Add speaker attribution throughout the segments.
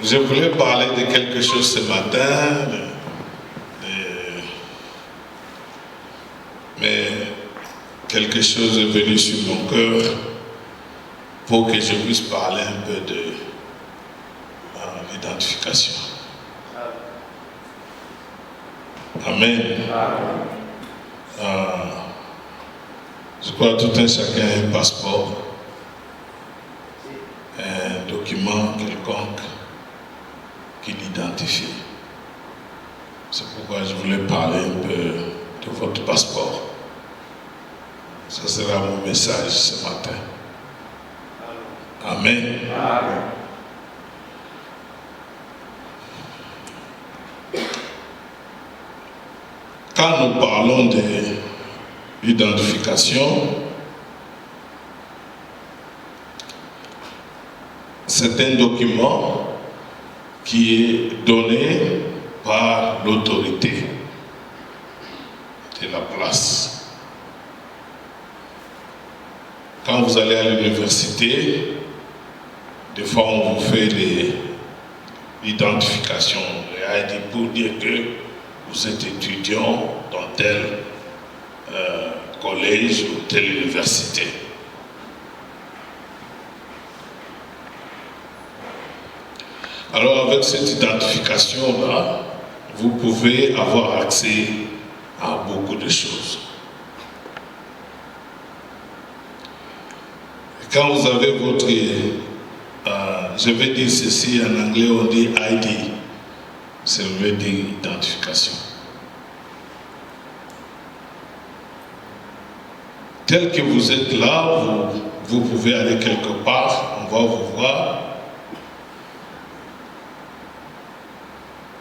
Speaker 1: Je voulais parler de quelque chose ce matin, mais quelque chose est venu sur mon cœur pour que je puisse parler un peu de l'identification. Amen. Je crois que tout un chacun a un passeport, un document quelconque qui l'identifie. C'est pourquoi je voulais parler un peu de votre passeport. Ça sera mon message ce matin. Amen. Amen. Quand nous parlons de l'identification, c'est un document qui est donné par l'autorité de la place. Quand vous allez à l'université, des fois on vous fait l'identification, l'ID, pour dire que vous êtes étudiant dans tel collège ou telle université. Alors avec cette identification-là, vous pouvez avoir accès à beaucoup de choses. Et quand vous avez votre, je vais dire ceci en anglais, on dit ID, ça veut dire identification. Tel que vous êtes là, vous pouvez aller quelque part, on va vous voir.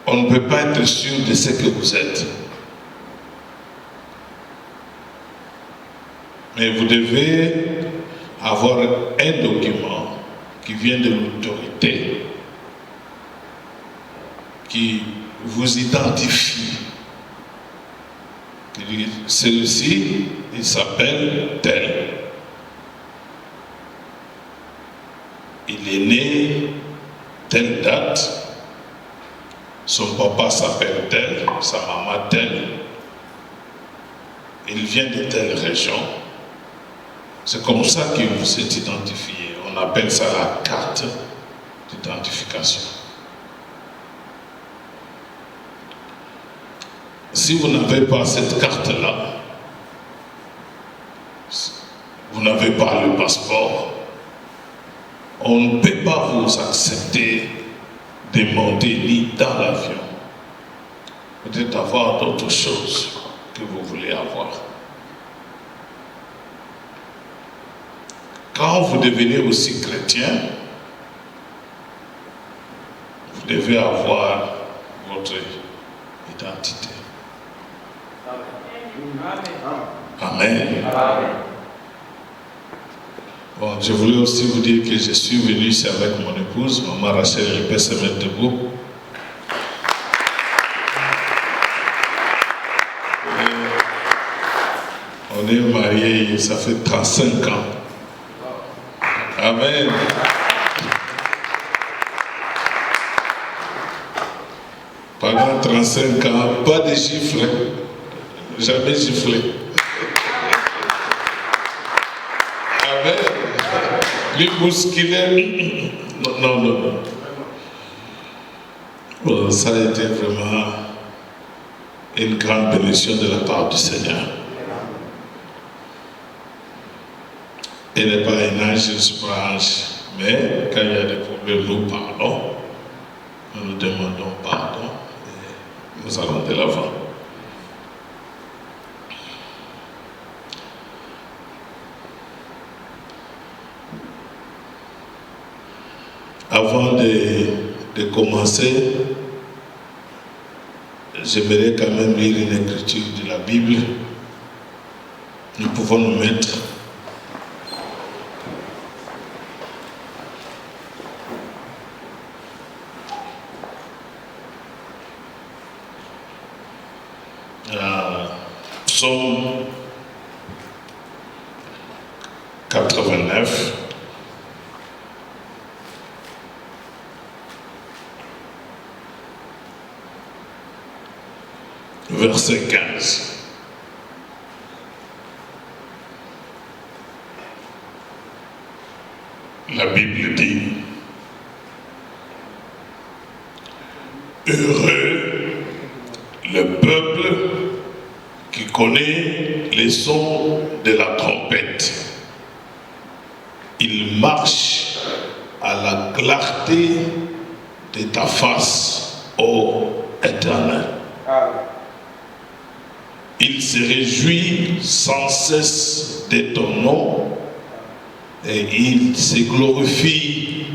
Speaker 1: On ne peut pas être sûr de ce que vous êtes. Mais vous devez avoir un document qui vient de l'autorité, qui vous identifie. Celui-ci, il s'appelle tel. Il est né telle date. Son papa s'appelle tel, sa maman telle. Il vient de telle région. C'est comme ça que vous êtes identifié. On appelle ça la carte d'identification. Si vous n'avez pas cette carte-là, vous n'avez pas le passeport, on ne peut pas vous accepter de monter ni dans l'avion. Peut-être avoir d'autres choses que vous voulez avoir. Quand vous devenez aussi chrétien, vous devez avoir votre identité. Amen. Amen. Bon, je voulais aussi vous dire que je suis venu ici avec mon épouse, maman Rachel, elle peut se mettre debout. On est mariés, ça fait 35 ans. Amen. Pendant 35 ans, pas de gifle, jamais giflé. Amen. Lui bousculer, non. Bon, ça a été vraiment une grande bénédiction de la part du Seigneur. Il n'est pas un ange, je ne suis pas un ange, mais quand il y a des problèmes, nous parlons, nous demandons pardon et nous allons de l'avant. Avant de commencer, j'aimerais quand même lire une écriture de la Bible. Nous pouvons nous mettre. Psaume 89. verset 15. La Bible dit: heureux le peuple qui connaît les sons de la trompette. Il marche à la clarté de ta face, ô Éternel. Il se réjouit sans cesse de ton nom et il se glorifie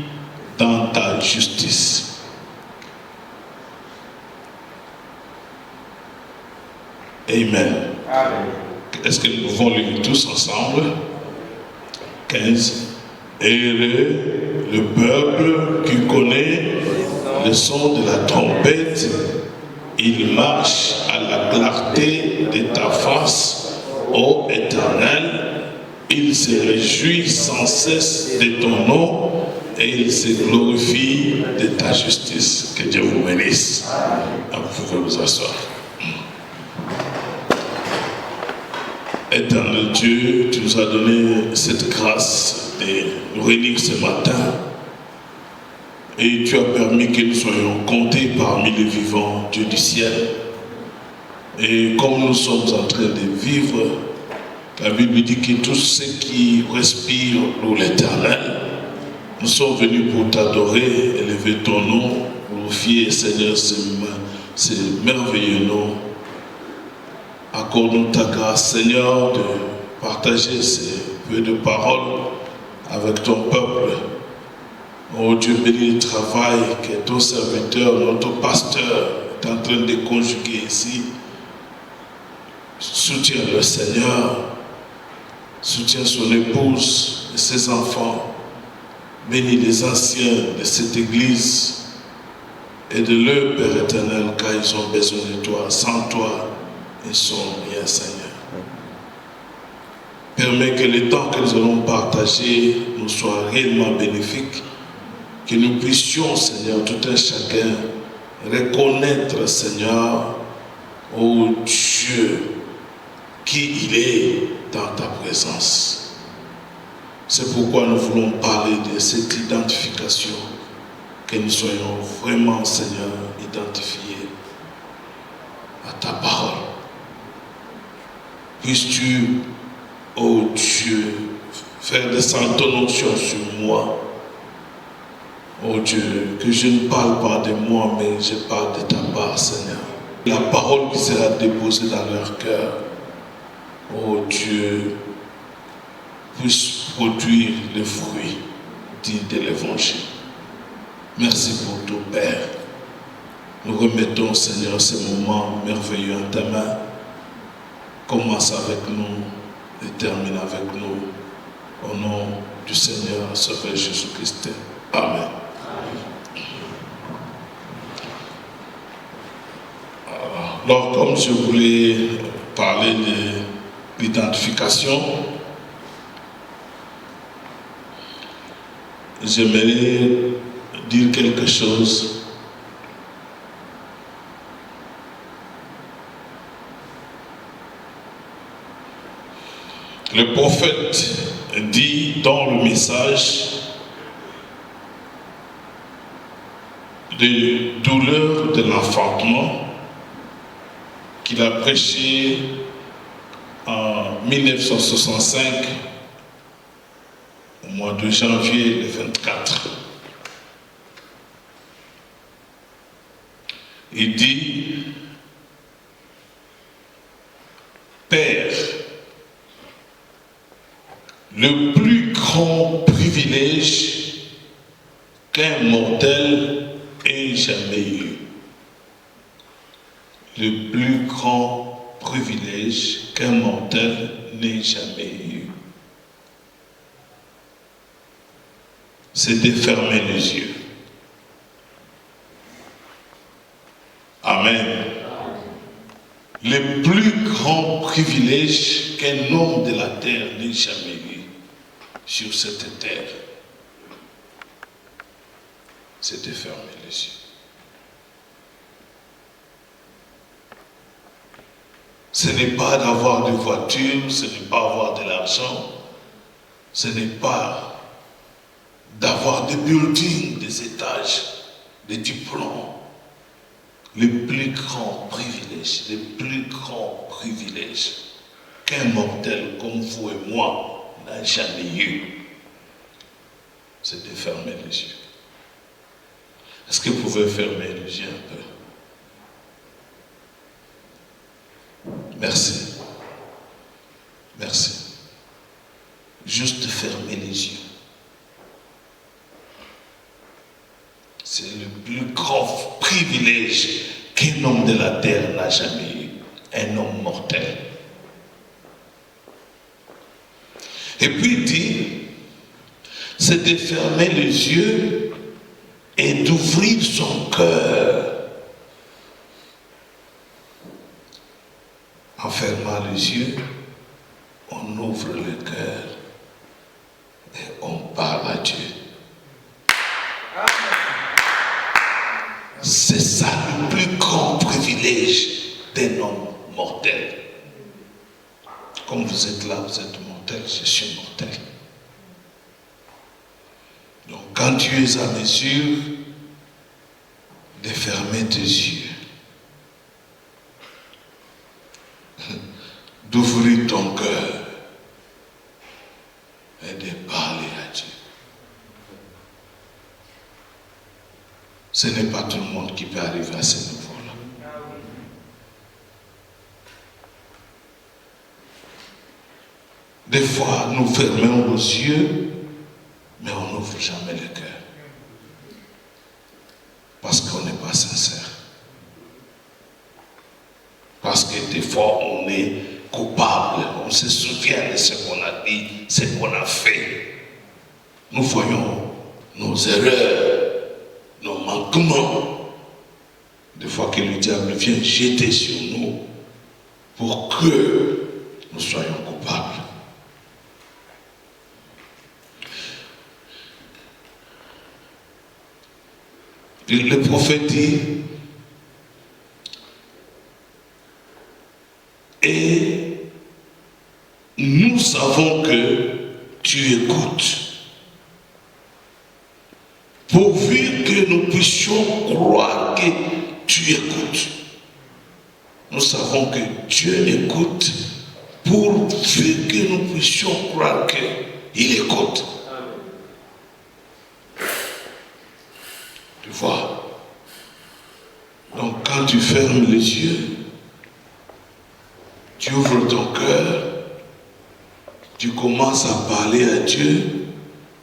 Speaker 1: dans ta justice. Amen.
Speaker 2: Amen.
Speaker 1: Est-ce que nous pouvons lire tous ensemble? 15. Heureux le peuple qui connaît le son de la trompette, il marche à la clarté de ta face, ô Éternel, il se réjouit sans cesse de ton nom et il se glorifie de ta justice. Que Dieu vous bénisse. Vous pouvez vous asseoir. Éternel Dieu, tu nous as donné cette grâce de nous réunir ce matin et tu as permis que nous soyons comptés parmi les vivants, Dieu du ciel. Et comme nous sommes en train de vivre, la Bible dit que tous ceux qui respirent pour l'Éternel, nous sommes venus pour t'adorer, élever ton nom, glorifier, Seigneur, ce merveilleux nom. Accorde-nous ta grâce, Seigneur, de partager ces peu de paroles avec ton peuple. Oh Dieu, bénis le travail que ton serviteur, notre pasteur, est en train de conjuguer ici. Soutiens le Seigneur, soutiens son épouse et ses enfants. Bénis les anciens de cette église et de leur Père éternel, car ils ont besoin de toi. Sans toi, ils sont rien, Seigneur. Permets que le temps que nous allons partager nous soit réellement bénéfique, que nous puissions, Seigneur, tout un chacun, reconnaître, Seigneur, ô Dieu, qui il est dans ta présence. C'est pourquoi nous voulons parler de cette identification, que nous soyons vraiment, Seigneur, identifiés à ta parole. Puisses-tu, ô Dieu, faire descendre ton onction sur moi. Ô Dieu, que je ne parle pas de moi, mais je parle de ta part, Seigneur. La parole qui sera déposée dans leur cœur, ô Dieu, puisse produire le fruit digne de l'évangile. Merci pour tout, Père. Nous remettons, Seigneur, ce moment merveilleux en ta main. Commence avec nous et termine avec nous. Au nom du Seigneur, Sauveur Jésus-Christ. Amen. Alors, comme je voulais parler de l'identification, j'aimerais dire quelque chose. Le prophète dit dans le message de douleur de l'enfantement qu'il a prêché en 1965, au mois de janvier le 24. Il dit: Père, le plus grand privilège qu'un mortel ait jamais eu. Le plus grand privilège qu'un mortel n'ait jamais eu, c'est de fermer les yeux. Amen. Le plus grand privilège qu'un homme de la terre n'ait jamais eu sur cette terre, c'est de fermer les yeux. Ce n'est pas d'avoir des voitures, ce n'est pas avoir de l'argent, ce n'est pas d'avoir des buildings, des étages, des diplômes. Le plus grand privilège, qu'un mortel comme vous et moi n'a jamais eu, c'est de fermer les yeux. Est-ce que vous pouvez fermer les yeux un peu? Merci. Merci. Juste fermer les yeux. C'est le plus grand privilège qu'un homme de la terre n'a jamais eu. Un homme mortel. Et puis il dit, c'est de fermer les yeux et d'ouvrir son cœur. En fermant les yeux, on ouvre le cœur et on parle à Dieu. C'est ça le plus grand privilège d'un homme mortel. Comme vous êtes là, vous êtes mortel, je suis mortel. Donc quand tu es à mesure de fermer tes yeux, d'ouvrir ton cœur et de parler à Dieu. Ce n'est pas tout le monde qui peut arriver à ce niveau-là. Des fois, nous fermons nos yeux, mais on n'ouvre jamais le cœur. Parce qu'on n'est pas sincère. Parce que des fois, on est coupable. On se souvient de ce qu'on a dit, ce qu'on a fait. Nous voyons nos erreurs, nos manquements. Des fois que le diable vient jeter sur nous pour que nous soyons coupables. Le prophète dit, et nous savons que tu écoutes, pourvu que nous puissions croire que tu écoutes. Nous savons que Dieu écoute, pourvu que nous puissions croire qu'il écoute. Tu vois? Donc quand tu fermes les yeux, tu ouvres ton cœur, tu commences à parler à Dieu,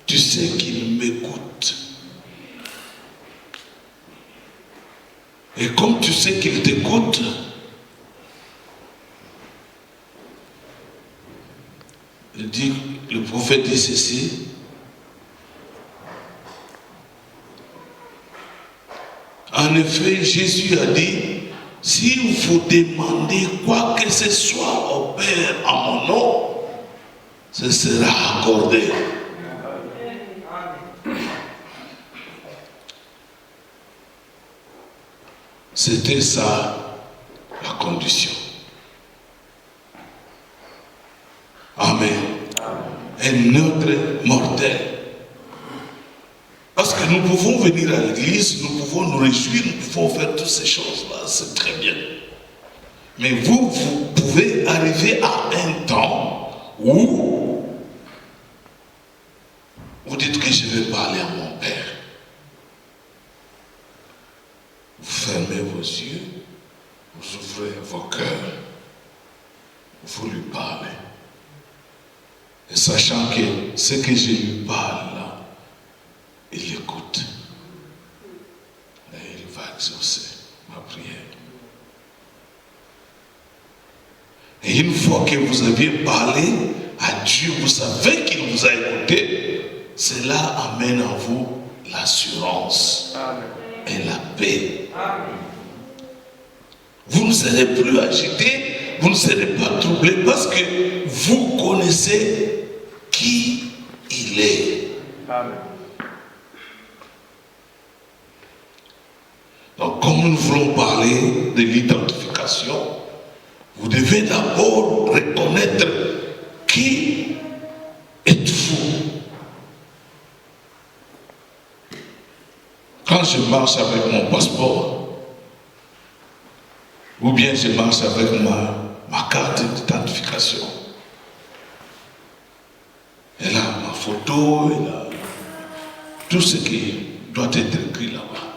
Speaker 1: tu sais qu'il m'écoute. Et comme tu sais qu'il t'écoute, le prophète dit ceci, en effet, Jésus a dit, si vous demandez quoi que ce soit au Père en mon nom, ce sera accordé. C'était ça la condition. Amen. Un autre mortel. Parce que nous pouvons venir à l'église, nous pouvons nous réjouir, nous pouvons faire toutes ces choses-là, c'est très bien. Mais vous pouvez arriver à un temps où vous dites que je vais parler à mon Père. Vous fermez vos yeux, vous ouvrez vos cœurs, vous lui parlez. Et sachant que ce que je lui parle là, il écoute. Et il va exaucer ma prière. Et une fois que vous aviez parlé à Dieu, vous savez qu'il vous a écouté, cela amène en vous l'assurance et la paix. Vous ne serez plus agité, vous ne serez pas troublé parce que vous connaissez qui il est. Amen. Donc, comme nous voulons parler de l'identification, vous devez d'abord reconnaître qui êtes-vous. Quand je marche avec mon passeport, ou bien je marche avec ma carte d'identification, elle a ma photo, elle a tout ce qui doit être écrit là-bas.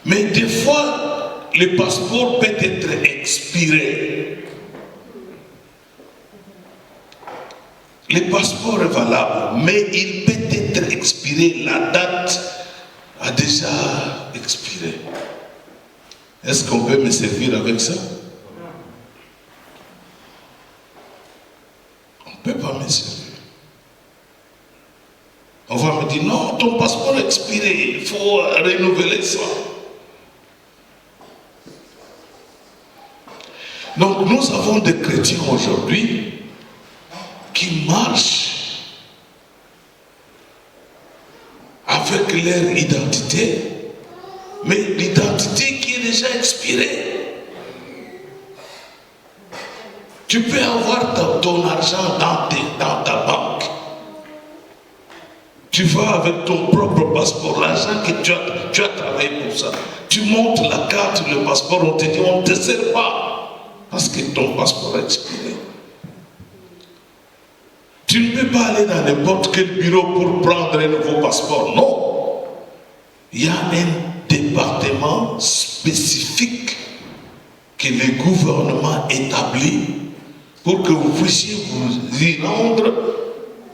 Speaker 1: Mais des fois, le passeport peut être expiré. Le passeport est valable, mais il peut être expiré. La date a déjà expiré. Est-ce qu'on peut me servir avec ça? On ne peut pas me servir. On va me dire, non, ton passeport est expiré, il faut renouveler ça. Donc nous avons des chrétiens aujourd'hui qui marchent avec leur identité, mais l'identité qui est déjà expirée. Tu peux avoir ton argent dans ta banque. Tu vas avec ton propre passeport, l'argent que tu as travaillé pour ça. Tu montes la carte, le passeport, on te dit, on ne te sert pas. Parce que ton passeport est expiré. Tu ne peux pas aller dans n'importe quel bureau pour prendre un nouveau passeport. Non. Il y a un département spécifique que le gouvernement établit pour que vous puissiez vous y rendre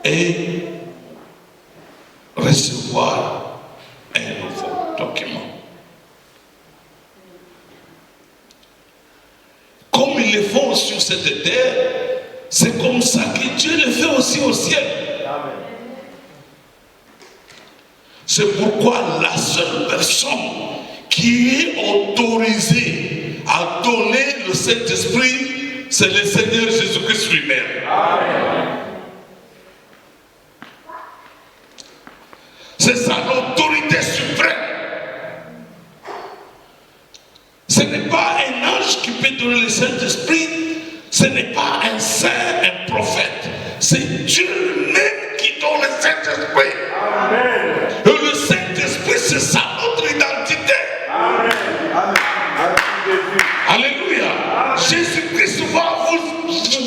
Speaker 1: et recevoir un nouveau document. Comme ils le font sur cette terre, c'est comme ça que Dieu le fait aussi au ciel. Amen. C'est pourquoi la seule personne qui est autorisée à donner le Saint-Esprit, c'est le Seigneur Jésus-Christ lui-même. Amen. C'est sa autorité suprême. Ce n'est pas un ange qui peut donner le Saint-Esprit. Ce n'est pas un saint, un prophète. C'est Dieu même qui donne le Saint-Esprit. Amen. Et le Saint-Esprit, c'est ça notre identité. Amen. Alléluia. Jésus-Christ va vous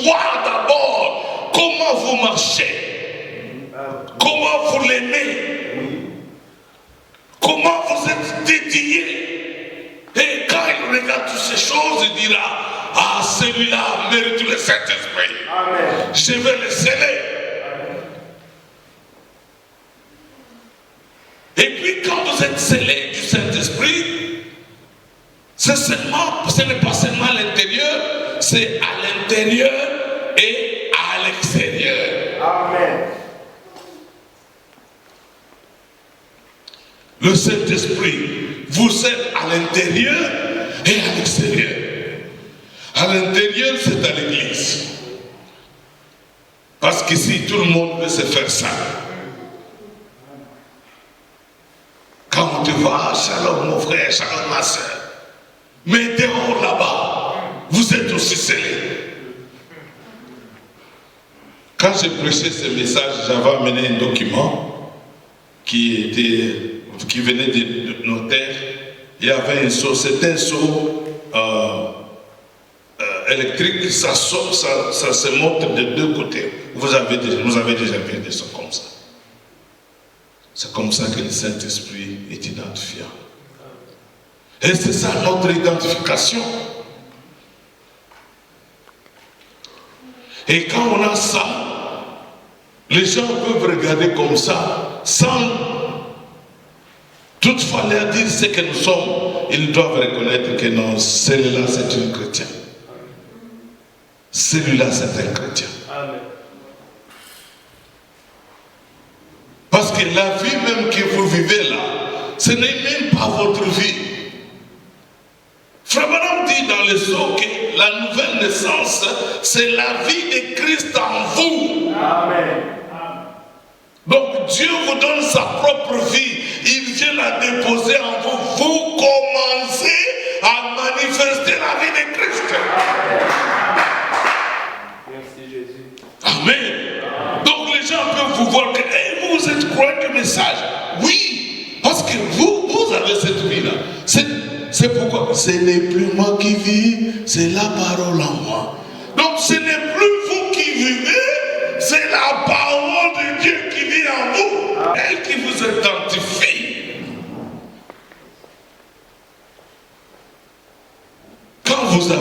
Speaker 1: voir d'abord comment vous marchez. Comment vous l'aimez. Comment vous êtes dédié. Et quand il regarde toutes ces choses, il dira, ah, celui-là mérite le Saint-Esprit. Je vais le sceller. Et puis quand vous êtes scellé du Saint-Esprit, ce n'est pas seulement à l'intérieur, c'est à l'intérieur et à l'extérieur. Amen. Le Saint-Esprit vous aide à l'intérieur et à l'extérieur. À l'intérieur, c'est à l'église. Parce qu'ici, tout le monde veut se faire ça. Quand on te voit, shalom mon frère, shalom ma soeur. Mais dehors là-bas, vous êtes aussi scellés. Quand j'ai prêché ce message, j'avais amené un document qui venait de notaire. Il y avait un seau, c'était un seau électrique, ça se monte de deux côtés. Vous avez déjà vu des sons comme ça. C'est comme ça que le Saint-Esprit est identifiant. Et c'est ça notre identification. Et quand on a ça, les gens peuvent regarder comme ça, sans toutefois leur dire ce que nous sommes. Ils doivent reconnaître que non, celui-là c'est un chrétien. Celui-là c'est un chrétien. Amen. Parce que la vie même que vous vivez là, ce n'est même pas votre vie. Frère Branham dit dans le sceau que la nouvelle naissance, c'est la vie de Christ en vous. Amen. Donc Dieu vous donne sa propre vie. Il vient la déposer en vous. Vous commencez à manifester la vie de Christ.
Speaker 2: Merci Jésus.
Speaker 1: Amen. Donc les gens peuvent vous voir que hey, vous êtes croyant que message. Oui, parce que vous avez cette vie-là. C'est pourquoi ce n'est plus moi qui vis, c'est la parole en moi. Donc ce n'est plus vous qui vivez, c'est la parole de Dieu qui vit en vous. Elle qui vous identifie. Quand vous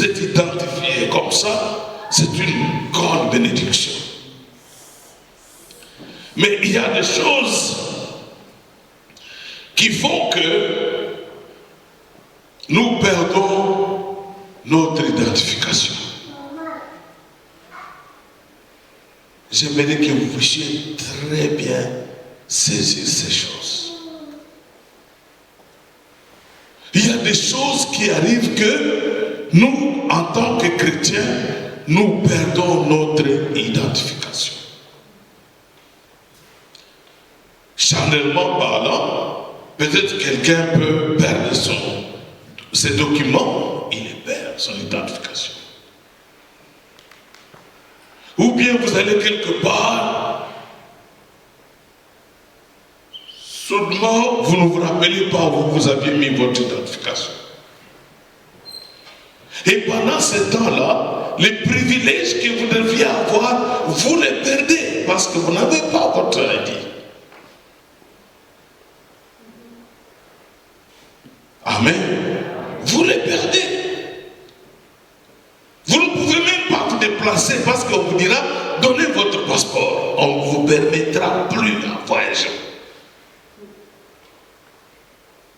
Speaker 1: êtes identifié comme ça, c'est une grande bénédiction. Mais il y a des choses qui font que nous perdons notre identification. J'aimerais que vous puissiez très bien saisir ces choses. Il y a des choses qui arrivent que nous, en tant que chrétiens, nous perdons notre identification. Charnellement parlant, peut-être quelqu'un peut perdre ses documents, il perd son identification. Ou bien vous allez quelque part, soudainement vous ne vous rappelez pas où vous aviez mis votre identification. Et pendant ce temps-là, les privilèges que vous deviez avoir, vous les perdez parce que vous n'avez pas votre ID. Amen. Vous les perdez. Vous ne pouvez même pas vous déplacer parce qu'on vous dira, donnez votre passeport. On ne vous permettra plus à voyager.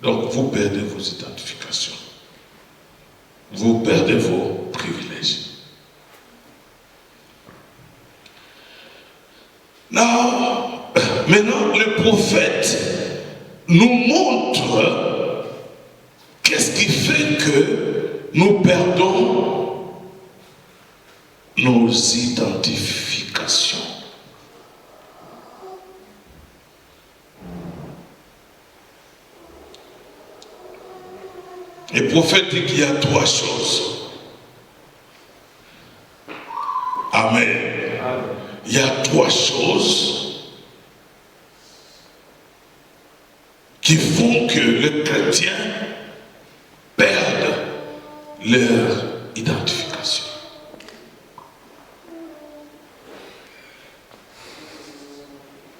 Speaker 1: Donc vous perdez vos identifications. Vous perdez vos privilèges. Maintenant, le prophète nous montre qu'est-ce qui fait que nous perdons nos identifications. Le prophète dit qu'il y a trois choses. Amen. Il y a trois choses qui font que les chrétiens perdent leur identification.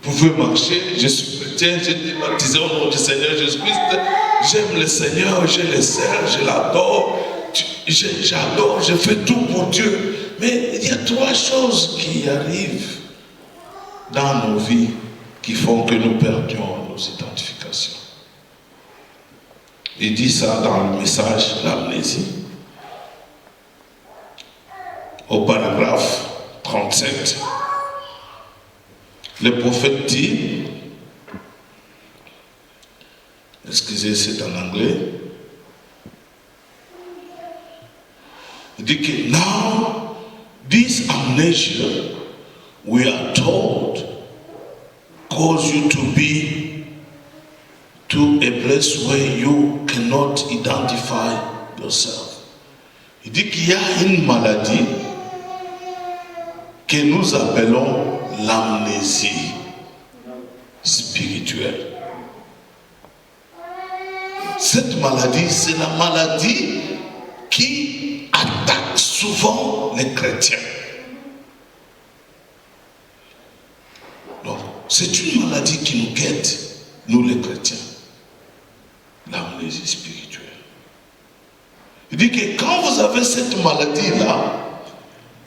Speaker 1: Vous pouvez marcher, je suis chrétien, j'ai été baptisé au nom du Seigneur Jésus-Christ, j'aime le Seigneur, je le sers, je l'adore, j'adore, je fais tout pour Dieu. Mais il y a trois choses qui arrivent dans nos vies qui font que nous perdions nos identifications. Il dit ça dans le message l'amnésie. Au paragraphe 37, le prophète dit, excusez, c'est en anglais, il dit que now this amnesia, we are told, cause you to be to a place where you cannot identify yourself. Il dit qu'il y a une maladie que nous appelons l'amnésie spirituelle. Cette maladie, c'est la maladie qui attaque souvent les chrétiens. Donc, c'est une maladie qui nous guette, nous les chrétiens. L'amnésie spirituelle. Il dit que quand vous avez cette maladie-là,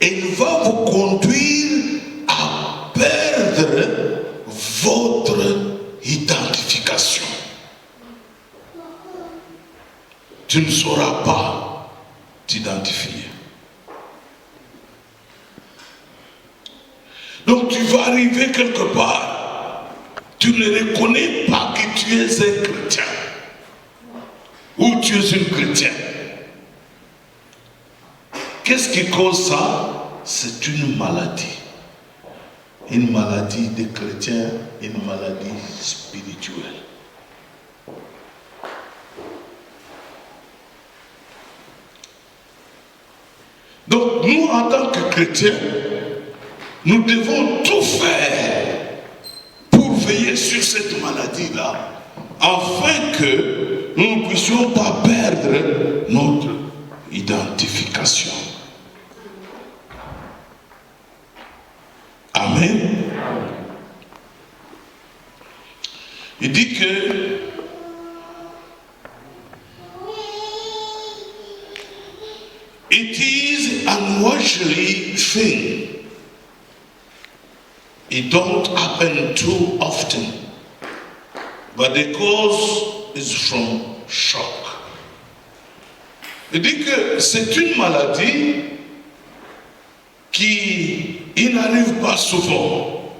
Speaker 1: elle va vous conduire à perdre votre identification. Tu ne sauras pas t'identifier. Donc tu vas arriver quelque part, tu ne reconnais pas que tu es un chrétien ou tu es une chrétienne. Qu'est-ce qui cause ça? C'est une maladie. Une maladie des chrétiens, une maladie spirituelle. Donc nous, en tant que chrétiens, nous devons tout faire pour veiller sur cette maladie-là, afin que nous ne puissions pas perdre notre identification. Amen. Il dit que it is an unusual thing. It don't happen too often. But the cause is from shock. Il dit que c'est une maladie qui n'arrive pas souvent.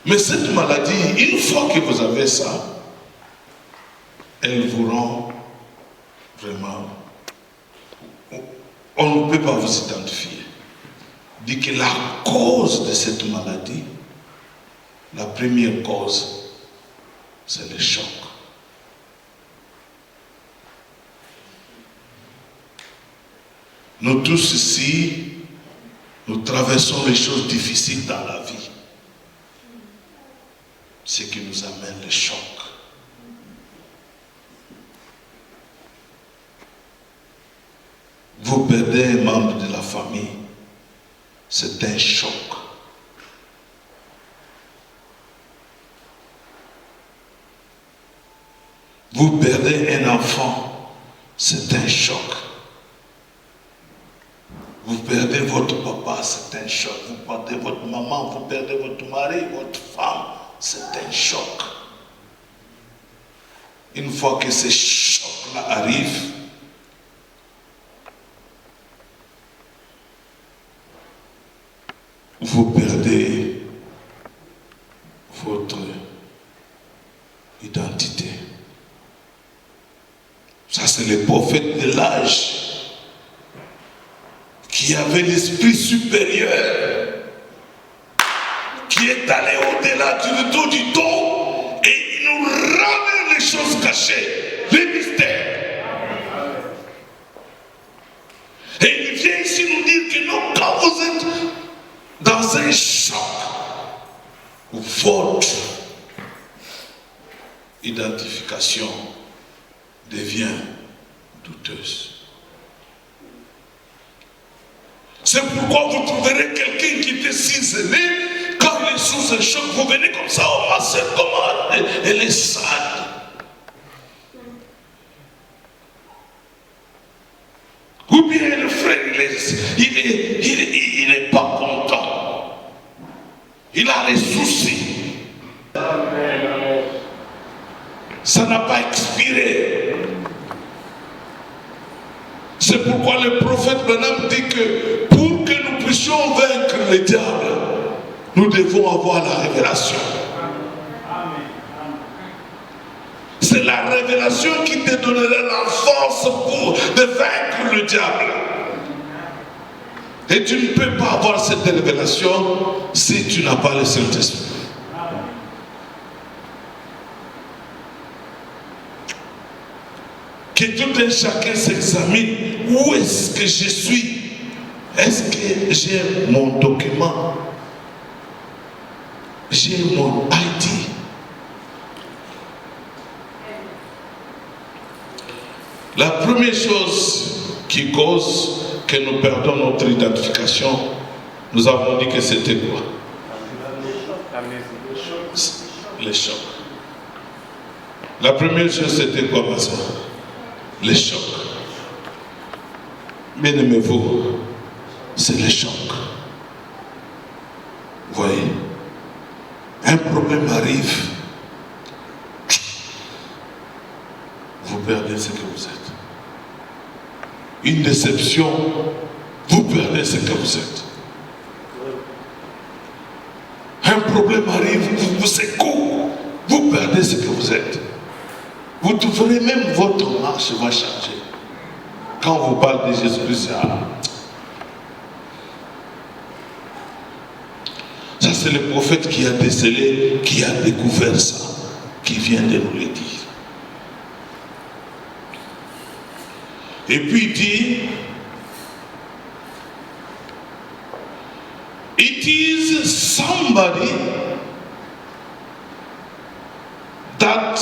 Speaker 1: Mais cette maladie, une fois que vous avez ça, elle vous rend vraiment... On ne peut pas vous identifier. Il dit que la cause de cette maladie, la première cause, c'est le choc. Nous tous ici, nous traversons les choses difficiles dans la vie. Ce qui nous amène le choc. Vous perdez un membre de la famille, c'est un choc. Vous perdez un enfant, c'est un choc. Vous perdez votre papa, c'est un choc. Vous perdez votre maman, vous perdez votre mari, votre femme, c'est un choc. Une fois que ces chocs-là arrivent, vous perdez votre identité. Ça, c'est le prophète de l'âge qui avait l'esprit supérieur, qui est allé au-delà du dos du don et il nous ramène les choses cachées, les mystères. Et il vient ici nous dire que non, quand vous êtes dans un choc, votre identification devient douteuse. C'est pourquoi vous trouverez quelqu'un qui était si zélé, quand il est sous un choc, vous venez comme ça, oh ma soeur, comment elle est sale. Ou bien le frère, il n'est pas content. Il a des soucis. Ça n'a pas expiré. C'est pourquoi le prophète Branham dit que pour que nous puissions vaincre le diable, nous devons avoir la révélation. C'est la révélation qui te donnera la force pour de vaincre le diable. Et tu ne peux pas avoir cette révélation si tu n'as pas le Saint-Esprit. Que tout un chacun s'examine. Où est-ce que je suis? Est-ce que j'ai mon document? J'ai mon ID? La première chose qui cause que nous perdons notre identification, nous avons dit que c'était quoi? Les chocs. La première chose, c'était quoi, ma soeur? Les chocs. Bien aimez-vous, c'est les chocs. Vous voyez, un problème arrive, vous perdez ce que vous êtes. Une déception, vous perdez ce que vous êtes. Un problème arrive, vous secoue, vous perdez ce que vous êtes. Vous trouverez même votre marche va changer. Quand on vous parle de Jésus-Christ, ça c'est le prophète qui a décelé, qui a découvert ça, qui vient de nous le dire. Et puis il dit, It is somebody that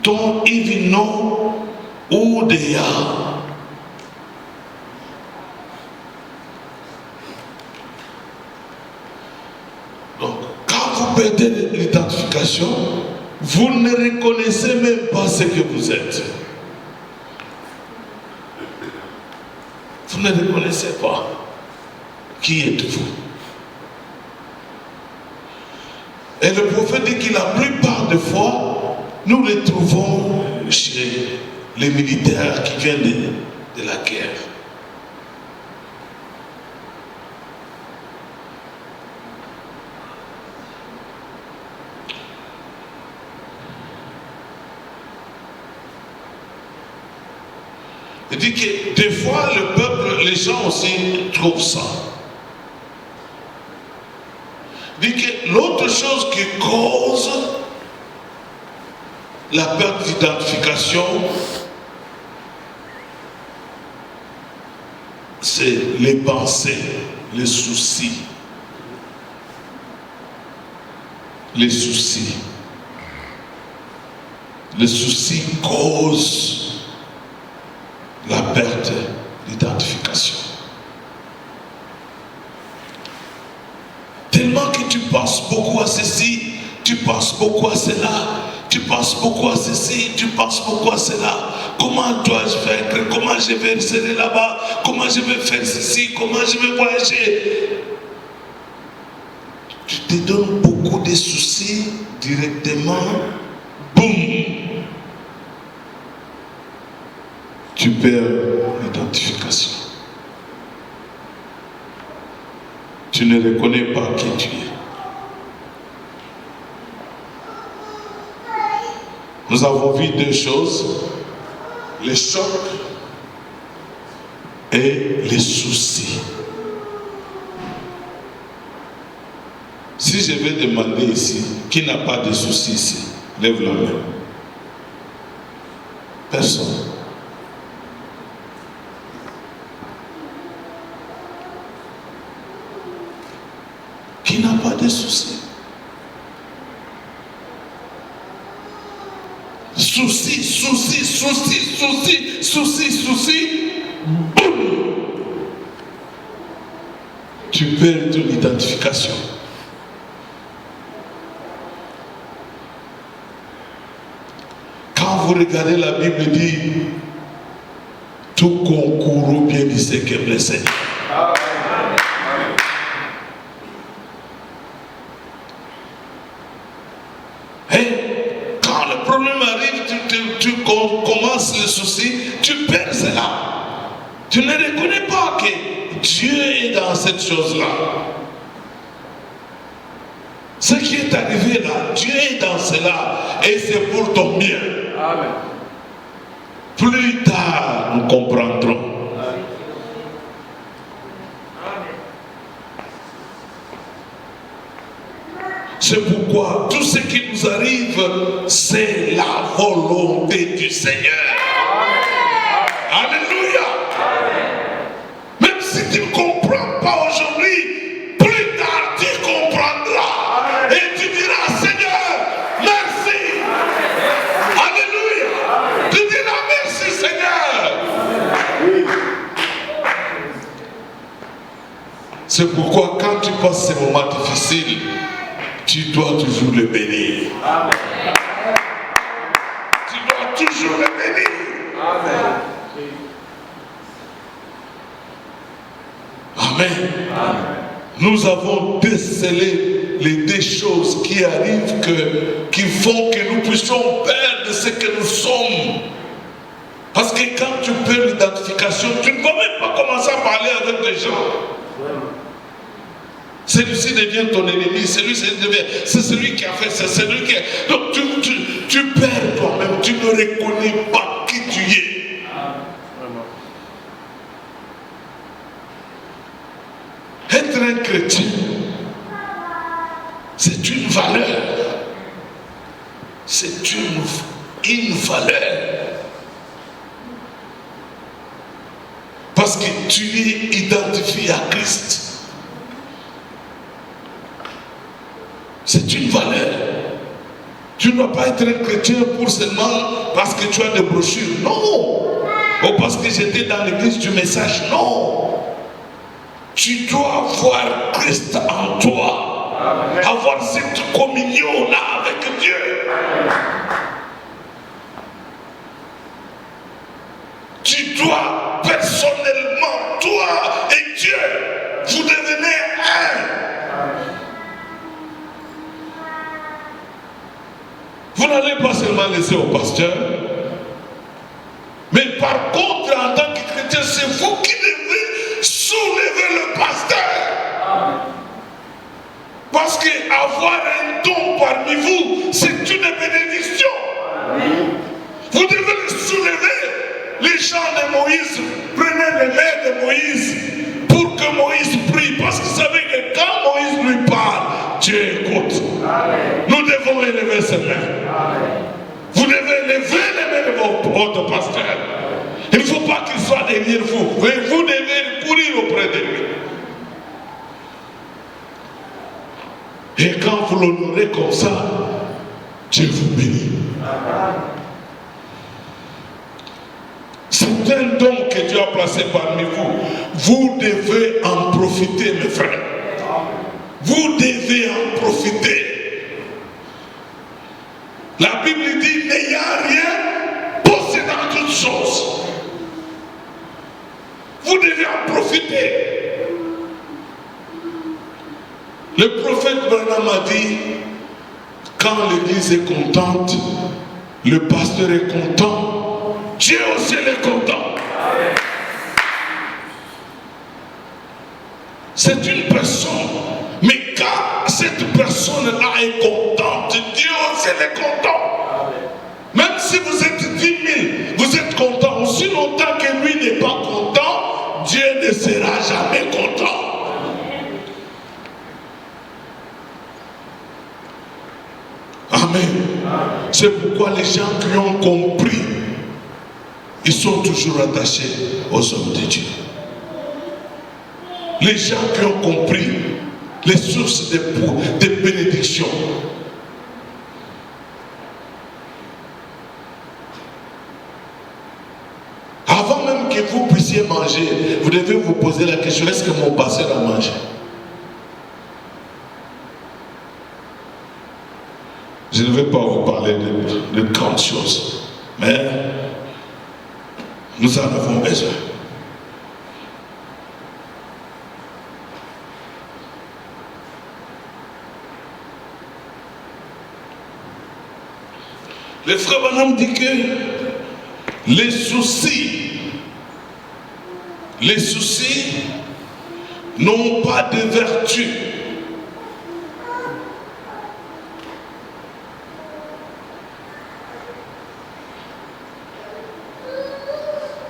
Speaker 1: don't even know who they are. Donc, quand vous perdez l'identification, vous ne reconnaissez même pas ce que vous êtes. Vous ne reconnaissez pas. Qui êtes-vous? Et le prophète dit que la plupart des fois, nous les trouvons chez les militaires qui viennent de la guerre. Il dit que des fois, le peuple, les gens aussi trouvent ça. Il dit que l'autre chose qui cause la perte d'identification, c'est les pensées, les soucis. Les soucis. Les soucis causent la perte d'identification. Tellement que tu penses beaucoup à ceci, tu penses beaucoup à cela, tu penses beaucoup à ceci, tu penses beaucoup à cela. Comment dois-je faire? Comment je vais serrer là-bas? Comment je vais faire ceci? Comment je vais voyager? Tu te donnes beaucoup de soucis directement. Boum! Tu perds l'identification. Tu ne reconnais pas qui tu es. Nous avons vu deux choses, les chocs et les soucis. Si je vais demander ici, qui n'a pas de soucis ici? Lève la main. Personne. Qui n'a pas de soucis? Soucis, soucis, soucis, soucis, soucis, soucis. Boum! Tu perds ton identification. Quand vous regardez la Bible dit, tout concourt au bien du Seigneur le Seigneur. Tu commences le souci, tu perds cela. Tu ne reconnais pas que Dieu est dans cette chose-là. Ce qui est arrivé là, Dieu est dans cela et c'est pour ton bien. Amen. Plus tard, nous comprendrons. C'est pourquoi tout ce qui nous arrive, c'est la volonté du Seigneur. Amen. Alléluia. Amen. Même si tu ne comprends pas aujourd'hui, plus tard tu comprendras. Amen. Et tu diras, Seigneur, merci. Amen. Alléluia. Amen. Tu diras merci, Seigneur. C'est pourquoi quand tu passes ces moments difficiles, tu dois toujours le bénir. Amen. Tu dois toujours le bénir. Amen. Amen. Amen. Nous avons décelé les deux choses qui arrivent, qui font que nous puissions perdre ce que nous sommes. Parce que quand tu perds l'identification, tu ne vas même pas commencer à parler avec les gens. Celui-ci devient ton ennemi, c'est celui qui a fait ça, c'est celui qui a... Donc tu perds toi-même, tu ne reconnais pas qui tu es. Être un chrétien, c'est une valeur. C'est une valeur. Parce que tu es identifié à Christ. C'est une valeur. Tu ne dois pas être un chrétien pour seulement parce que tu as des brochures. Non. Ou parce que j'étais dans l'église du message. Non. Tu dois avoir Christ en toi. Amen. Avoir cette communion-là avec Dieu. Tu dois personnellement, toi et Dieu, vous devenez un. Vous n'allez pas seulement laisser au pasteur, mais par contre, en tant que chrétien, c'est vous qui devez soulever le pasteur. Parce qu'avoir un don parmi vous, c'est une bénédiction. Vous devez le soulever. Les gens de Moïse, prenez les mains de Moïse pour que Moïse prie. Parce que vous savez que quand Moïse lui parle, Dieu écoute. Nous devons élever ses mains. Vous devez lever les mains de votre pasteur. Il ne faut pas qu'il soit derrière vous. Mais vous devez courir auprès de lui. Et quand vous l'honorez comme ça, Dieu vous bénit. C'est un don que Dieu a placé parmi vous. Vous devez en profiter, mes frères. Vous devez en profiter. La Bible dit, n'ayant rien, possédant toutes choses. Vous devez en profiter. Le prophète Branham a dit, quand l'église est contente, le pasteur est content, Dieu aussi est content. C'est une personne, mais quand cette personne-là est contente, Dieu aussi est content. Même si vous êtes 10 000, vous êtes content. Aussi longtemps que lui n'est pas content, Dieu ne sera jamais content. Amen. C'est pourquoi les gens qui ont compris, ils sont toujours attachés aux hommes de Dieu. Les gens qui ont compris les sources de bénédiction. Avant même que vous puissiez manger, vous devez vous poser la question, est-ce que mon pasteur a mangé? Je ne vais pas vous parler de grandes choses, mais nous en avons besoin. Le frère Branham dit que les soucis n'ont pas de vertu.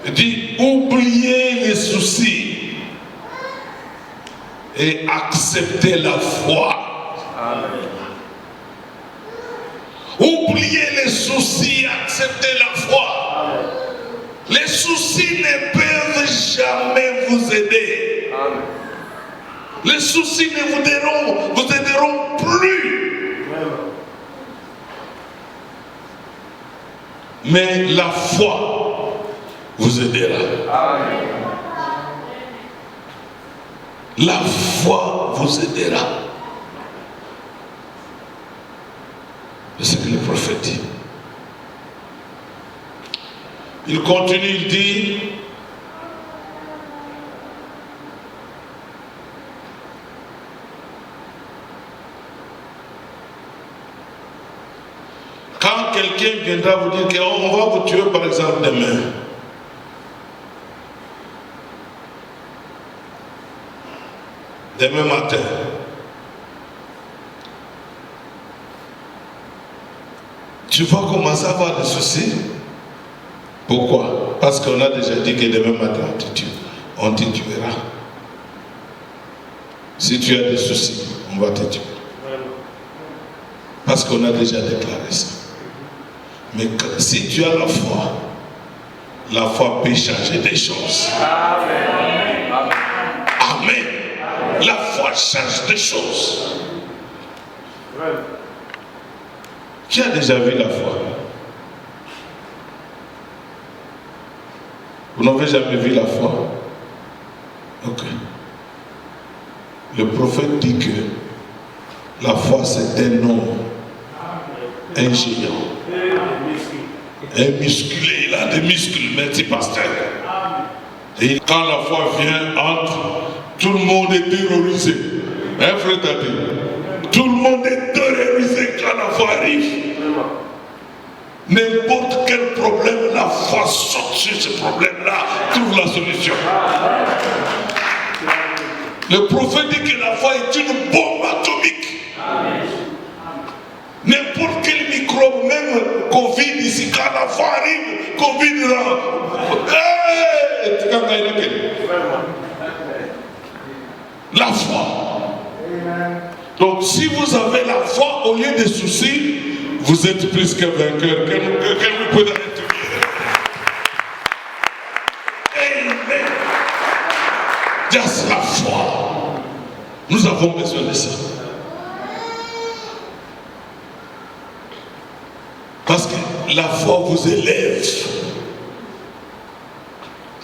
Speaker 1: Il dit, oubliez les soucis et acceptez la foi. Amen. Oubliez les soucis, acceptez la foi. Amen. Les soucis ne peuvent jamais vous aider. Amen. Les soucis ne vous aideront plus. Amen. Mais la foi vous aidera. Amen. La foi vous aidera. C'est ce que le prophète dit. Il continue, il dit, quand quelqu'un viendra vous dire qu'on va vous tuer par exemple demain, demain matin, tu vas commencer à avoir des soucis. Pourquoi? Parce qu'on a déjà dit que demain matin on te tuera. Si tu as des soucis, on va te tuer. Parce qu'on a déjà déclaré ça. Mais si tu as la foi peut changer des choses. Amen. Amen. La foi change des choses. Qui a déjà vu la foi? Vous n'avez jamais vu la foi? Ok. Le prophète dit que la foi c'est un homme, un géant, un musclé, il a des muscles, merci pasteur. Et quand la foi vient entre, tout le monde est terrorisé. Hein, frère Tati? Tout le monde est terrorisé quand la foi arrive. N'importe quel problème, la foi saute sur ce problème-là, trouve la solution. Le prophète dit que la foi est une bombe atomique. N'importe quel microbe, même Covid ici, quand la foi arrive, Covid là. La foi. Donc si vous avez la foi au lieu des soucis, vous êtes plus qu'un vainqueur. Quel vous peut être. Amen. Just la foi. Nous avons besoin de ça. Parce que la foi vous élève.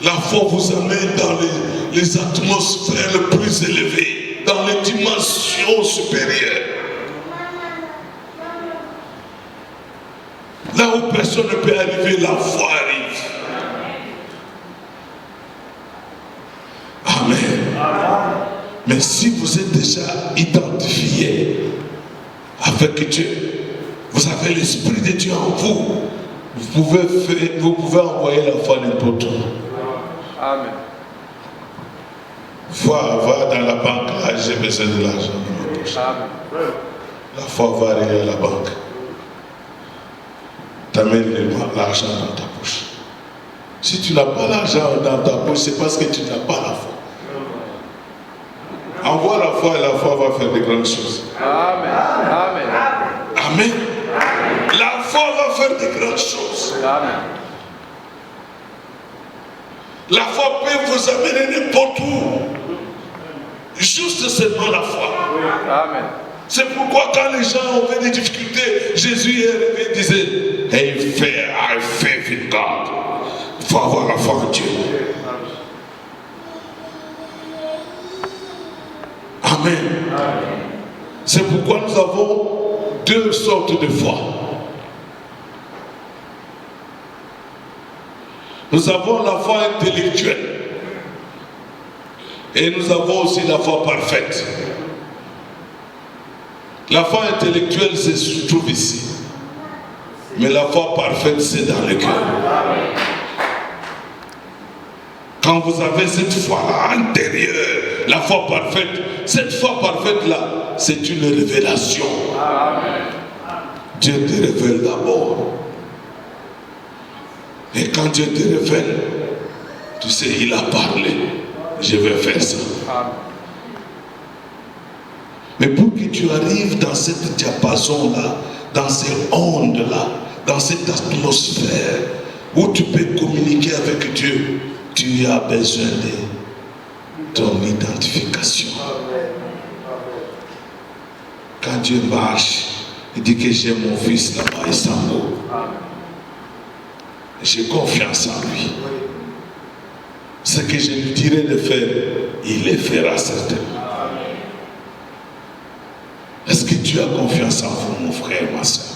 Speaker 1: La foi vous amène dans les atmosphères les plus élevées, dans les dimensions supérieures. Là où personne ne peut arriver, la foi arrive. Amen. Mais si vous êtes déjà identifié avec Dieu, vous avez l'Esprit de Dieu en vous, vous pouvez envoyer la foi n'importe où.
Speaker 2: Amen.
Speaker 1: Va dans la banque, là, j'ai besoin de l'argent dans ma poche.
Speaker 2: Amen.
Speaker 1: La foi va arriver à la banque. T'amènes l'argent dans ta poche. Si tu n'as pas l'argent dans ta poche, c'est parce que tu n'as pas la foi. Envoie la foi et la foi va faire de grandes choses.
Speaker 2: Amen. Amen.
Speaker 1: Amen. La foi va faire de grandes choses.
Speaker 2: Amen.
Speaker 1: La foi peut vous amener n'importe où. Juste seulement la foi.
Speaker 2: Amen.
Speaker 1: C'est pourquoi quand les gens ont fait des difficultés, Jésus est arrivé et disait, hey, I faith in God. Il faut avoir la foi en Dieu. Amen. C'est pourquoi nous avons deux sortes de foi. Nous avons la foi intellectuelle et nous avons aussi la foi parfaite. La foi intellectuelle, c'est se trouve ici. Mais la foi parfaite, c'est dans le cœur. Quand vous avez cette foi-là intérieure, la foi parfaite, cette foi parfaite-là, c'est une révélation. Dieu te révèle d'abord. Et quand Dieu te révèle, tu sais, il a parlé. Je vais faire ça. Mais pour que tu arrives dans cette diapason-là, dans ces ondes-là, dans cette atmosphère où tu peux communiquer avec Dieu, tu as besoin de ton identification. Quand Dieu marche, il dit que j'ai mon fils là-bas, il s'en va. J'ai confiance en lui. Ce que je lui dirai de faire, il le fera certainement. Est-ce que tu as confiance en vous, mon frère, ma soeur?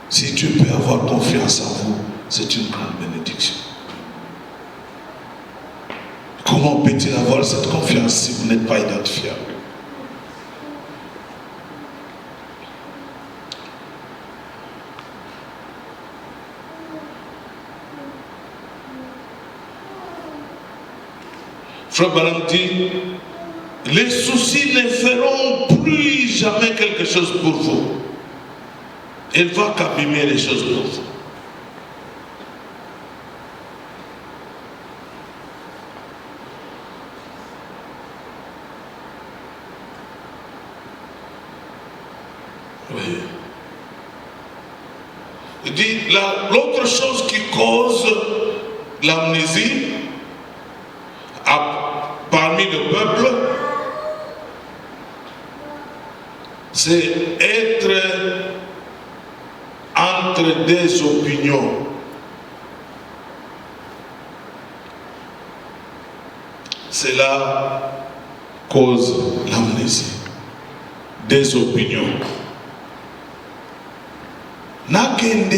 Speaker 1: Si tu peux avoir confiance en vous, c'est une grande bénédiction. Comment peut-il avoir cette confiance si vous n'êtes pas identifiable? Frère Branham dit, les soucis ne feront plus jamais quelque chose pour vous. Il va qu'abîmer les choses pour vous. Oui. Il dit, l'autre chose qui cause l'amnésie, parmi le peuple, c'est être entre des opinions. Cela cause l'amnésie. Des opinions. Nakende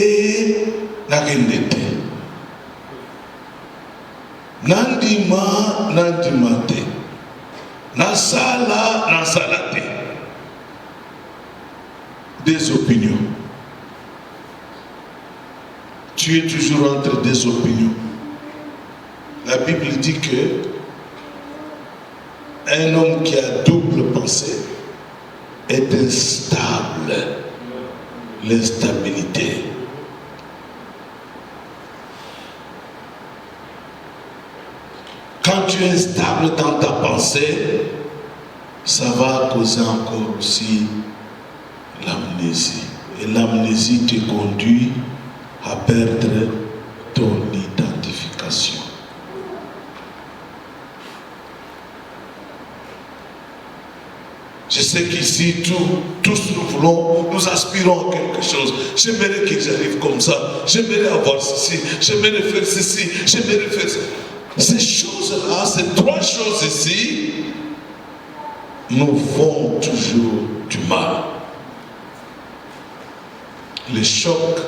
Speaker 1: te. Nandima te. Nasala te. Des opinions. Tu es toujours entre des opinions. La Bible dit que un homme qui a double pensée est instable. L'instabilité. Quand tu es stable dans ta pensée, ça va causer encore aussi l'amnésie. Et l'amnésie te conduit à perdre ton identification. Je sais qu'ici, tous nous aspirons à quelque chose. J'aimerais que j'arrive comme ça. J'aimerais avoir ceci. J'aimerais faire ceci. J'aimerais faire ça. Ces choses-là, ces trois choses ici, nous font toujours du mal. Les chocs,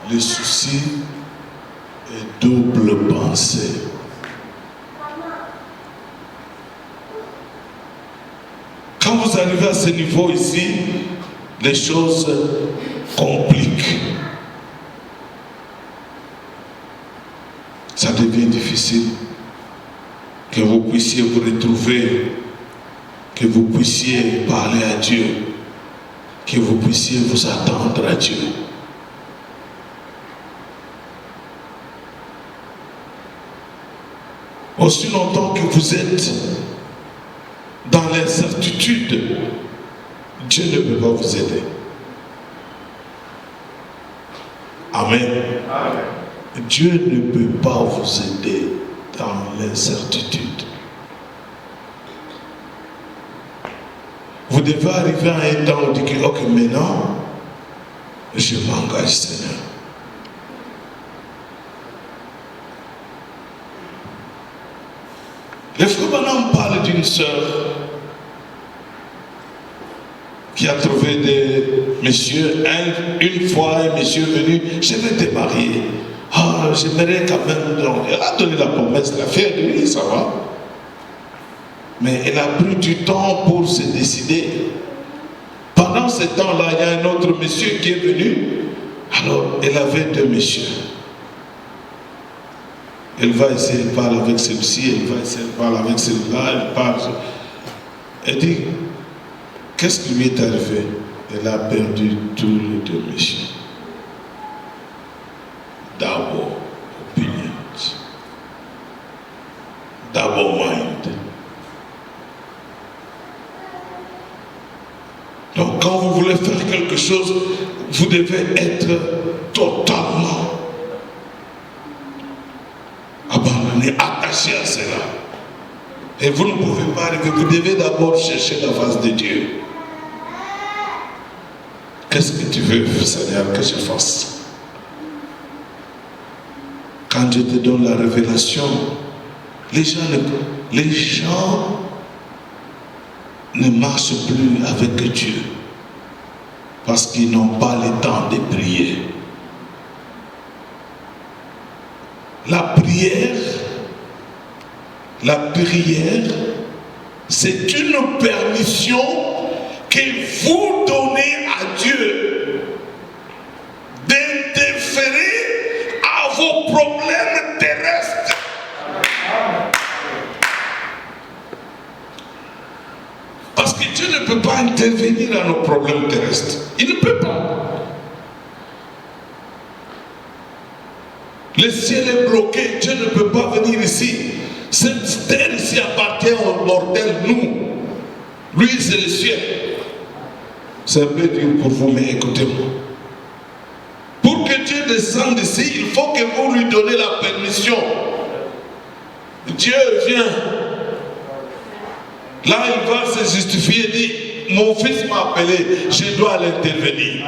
Speaker 1: les soucis et double pensée. Quand vous arrivez à ce niveau ici, les choses compliquent. Ça devient difficile que vous puissiez vous retrouver, que vous puissiez parler à Dieu, que vous puissiez vous attendre à Dieu. Aussi longtemps que vous êtes dans l'incertitude, Dieu ne peut pas vous aider. Amen.
Speaker 2: Amen.
Speaker 1: Dieu ne peut pas vous aider dans l'incertitude. Vous devez arriver à un temps où vous dites, ok, maintenant, je m'engage, Seigneur. Le frère Branham parle d'une sœur qui a trouvé des messieurs. Une fois, un monsieur est venu, je vais te marier. Ah, j'aimerais quand même. Donc, elle a donné la promesse, la fille de lui, ça va. Mais elle a pris du temps pour se décider. Pendant ce temps-là, il y a un autre monsieur qui est venu. Alors, elle avait deux messieurs. Elle va essayer, elle parle avec celle-ci, elle va essayer, elle parle avec celle-là, elle parle. Elle dit, qu'est-ce qui lui est arrivé? Elle a perdu tous les deux messieurs. D'abord, opinions. D'abord, mind. Donc, quand vous voulez faire quelque chose, vous devez être totalement abandonné, attaché à cela. Et vous ne pouvez pas arriver, vous devez d'abord chercher la face de Dieu. Qu'est-ce que tu veux, Seigneur, que je fasse? Quand Dieu te donne la révélation, les gens ne marchent plus avec Dieu parce qu'ils n'ont pas le temps de prier. La prière, c'est une permission que vous donnez à Dieu d'interférer à vos problèmes terrestres. Parce que Dieu ne peut pas intervenir à nos problèmes terrestres. Il ne peut pas. Le ciel est bloqué, Dieu ne peut pas venir ici. Cette terre ici appartient au mortel, nous. Lui, c'est le ciel. C'est un peu dur pour vous, mais écoutez-moi. Pour que Dieu descende ici, il faut que vous lui donnez la permission. Dieu vient. Là, il va se justifier et dire, mon fils m'a appelé, je dois l'intervenir.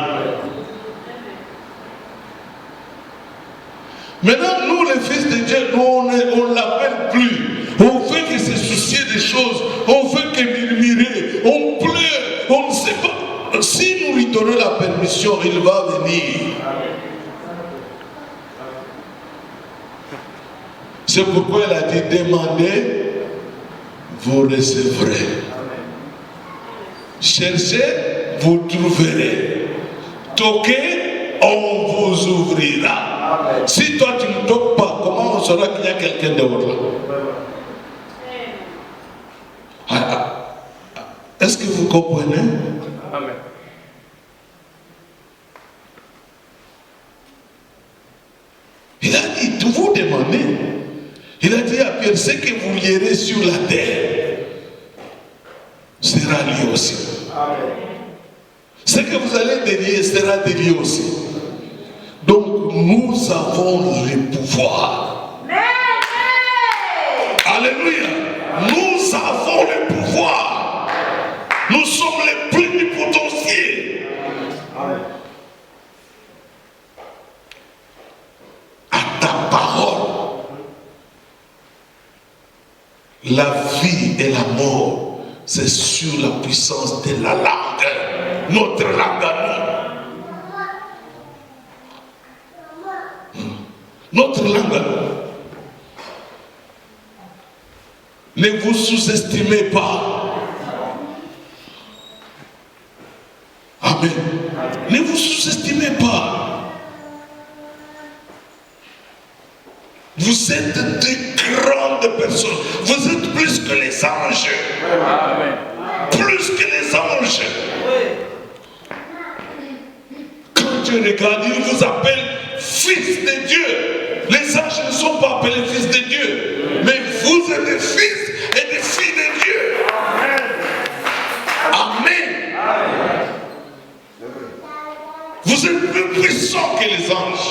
Speaker 1: Maintenant, nous, les fils de Dieu, nous, on ne l'appelle plus. On fait que se soucier des choses. On fait que murmurer. On pleure. On ne sait pas. Si nous lui donnons la permission, il va venir. C'est pourquoi il a dit, demandez, vous recevrez. Cherchez, vous trouverez. Toquez, on vous ouvrira. Si toi tu ne toques pas, comment on saura qu'il y a quelqu'un d'autre là? Est-ce que vous comprenez?
Speaker 2: Amen.
Speaker 1: Il a dit, vous demandez. Il a dit à Pierre, ce que vous lierez sur la terre sera lié aussi. Ce que vous allez délier sera délié aussi. Donc nous avons le pouvoir. Alléluia. Nous avons le pouvoir. Nous sommes les plénipotentiaires. À ta parole, la vie et la mort, c'est sur la puissance de la langue. Notre langue à nous. Notre langue. Ne vous sous-estimez pas. Amen. Ne vous sous-estimez pas. Vous êtes de grandes personnes. Vous êtes plus que les anges.
Speaker 2: Amen.
Speaker 1: Plus que les anges. Quand Dieu regarde, il vous appelle fils de Dieu. Les anges ne sont pas appelés fils de Dieu, mais vous êtes des fils et des filles de Dieu. Amen. Vous êtes plus puissants que les anges.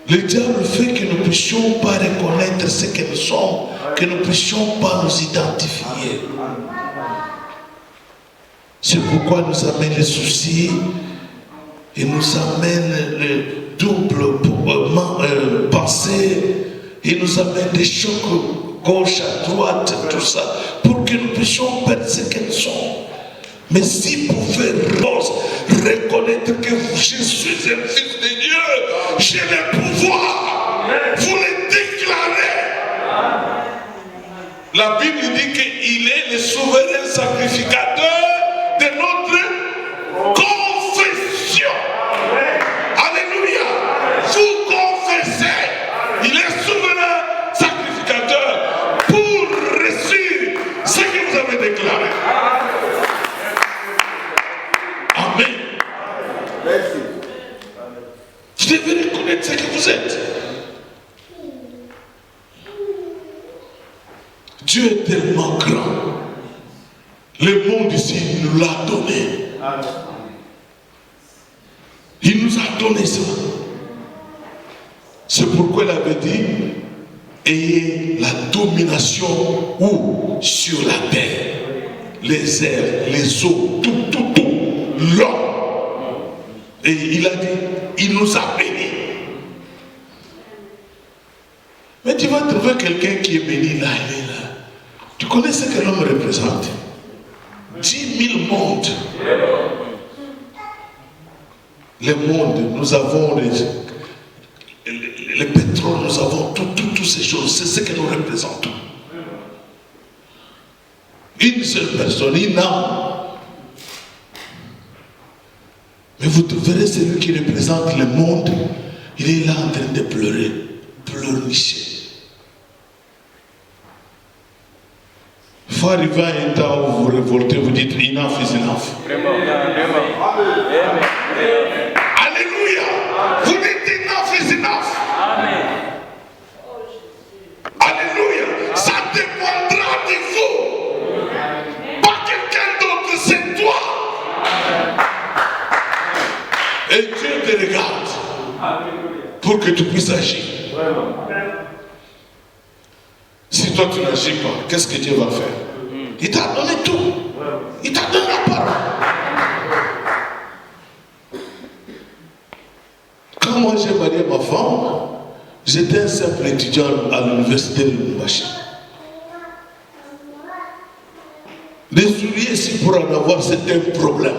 Speaker 1: Le diable fait que nous ne puissions pas reconnaître ce que nous sommes, que nous ne puissions pas nous identifier. C'est pourquoi nous amène les soucis. Il nous amène le double pensée. Il nous amène des chocs gauche à droite, tout ça, pour que nous puissions perdre ce qu'elles sont. Mais si vous pouvez reconnaître que je suis un fils de Dieu, j'ai le pouvoir, vous le déclarez. La Bible dit qu'il est le souverain sacrificateur de notre confession. Alléluia. Vous confessez. Il est souverain sacrificateur pour réussir ce que vous avez déclaré. Amen. Vous devez reconnaître ce que vous êtes. Dieu est tellement grand. Le monde ici nous l'a donné. Il nous a donné ça. C'est pourquoi il avait dit, ayez la domination où? Sur la terre, les airs, les eaux, tout, l'homme. Et il a dit, il nous a bénis. Mais tu vas trouver quelqu'un qui est béni là, il est là. Tu connais ce que l'homme représente? 10 000 mondes. Le monde, nous avons le pétrole, nous avons toutes ces choses. C'est ce que nous représentons. Une seule personne, une âme. Mais vous trouverez celui qui représente le monde, il est là en train de pleurer, pleurnicher. Il faut arriver à un temps où vous vous révoltez, vous dites enough is enough. Alléluia. Vous dites enough is enough. Alléluia. Ça dépendra de vous. Pas quelqu'un d'autre, c'est toi. Et Dieu te regarde pour que tu puisses agir. Si Si toi tu n'agis pas, qu'est-ce que Dieu va faire? Il t'a donné tout. Il t'a donné la parole. Quand moi j'ai marié ma femme, j'étais un simple étudiant à l'université de Lubumbashi. Les souliers, si pour en avoir, c'était un problème.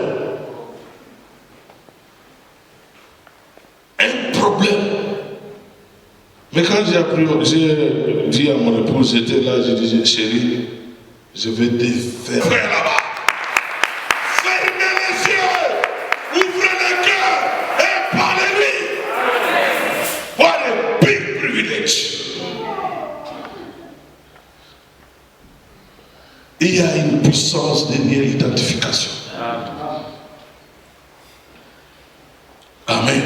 Speaker 1: Un problème. Mais quand j'ai appris, j'ai dit à mon épouse, j'étais là, je disais, chérie, je vais te faire là-bas. Fermez les yeux, ouvrez le cœur et parlez-lui. What a big privilege. Il y a une puissance derrière l'identification. Amen.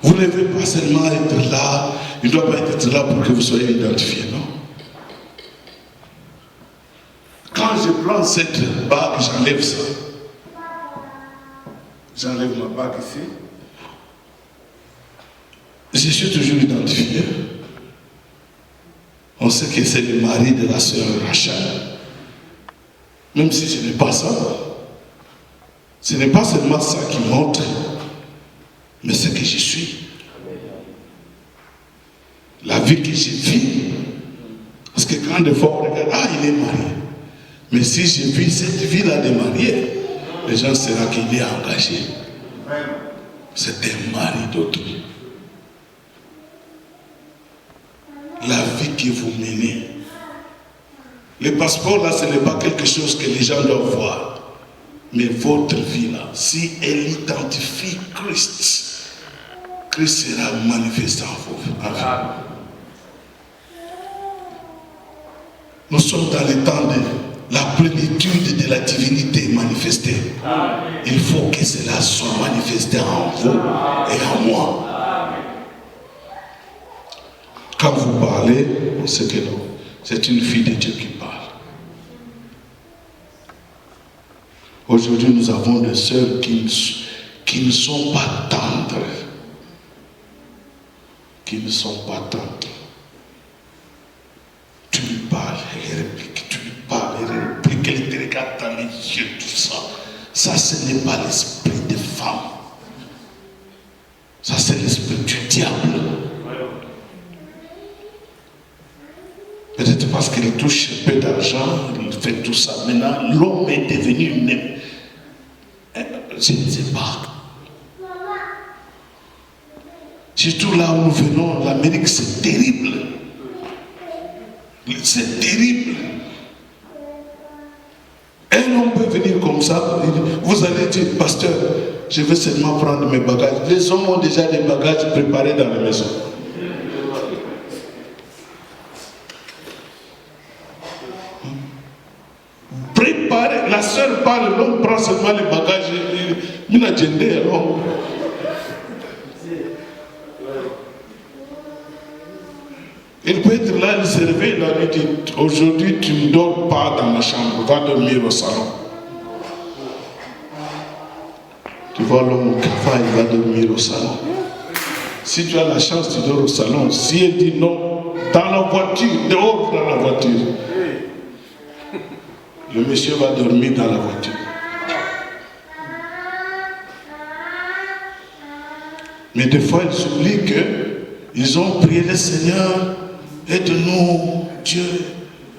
Speaker 1: Vous ne devez pas seulement être là, il ne doit pas être là pour que vous soyez identifié, non? Quand je prends cette bague, j'enlève ça. J'enlève ma bague ici. Je suis toujours identifié. On sait que c'est le mari de la sœur Rachel. Même si ce n'est pas ça. Ce n'est pas seulement ça qui montre, mais ce que je suis. La vie que je vis. Parce que quand des fois on regarde, il est marié. Mais si je vis cette vie-là de marié, les gens sauront qu'il est engagé. C'est un mari d'autrui. La vie que vous menez. Le passeport là, ce n'est pas quelque chose que les gens doivent voir. Mais votre vie là, si elle identifie Christ, Christ sera manifesté en vous. Nous sommes dans le temps de la plénitude de la divinité manifestée. Il faut que cela soit manifesté en vous et en moi. Quand vous parlez, on sait que non, c'est une fille de Dieu qui parle. Aujourd'hui, nous avons des sœurs qui ne sont pas tendres. Qui ne sont pas tendres. Tu lui parles, elle réplique. Tu lui parles, elle réplique. Elle te regarde dans les yeux, tout ça. Ça, ce n'est pas l'esprit des femmes. Ça, c'est l'esprit du diable. Peut-être parce qu'il touche un peu d'argent, il fait tout ça. Maintenant, l'homme est devenu même. Je ne sais pas. Surtout là où nous venons, l'Amérique, c'est terrible. C'est terrible. Un homme peut venir comme ça, vous allez dire, pasteur, je vais seulement prendre mes bagages. Les hommes ont déjà des bagages préparés dans la maison. Préparer, la sœur parle, l'homme prend seulement les bagages. Il n'a gêné, alors. Il peut être là, il se réveille, là, il dit, aujourd'hui tu ne dors pas dans ma chambre, va dormir au salon. Tu vois l'homme au café, il va dormir au salon. Si tu as la chance, tu dors au salon. Si elle dit non, dans la voiture, dehors dans la voiture, le monsieur va dormir dans la voiture. Mais des fois, ils oublient qu'ils ont prié le Seigneur, aide-nous, Dieu.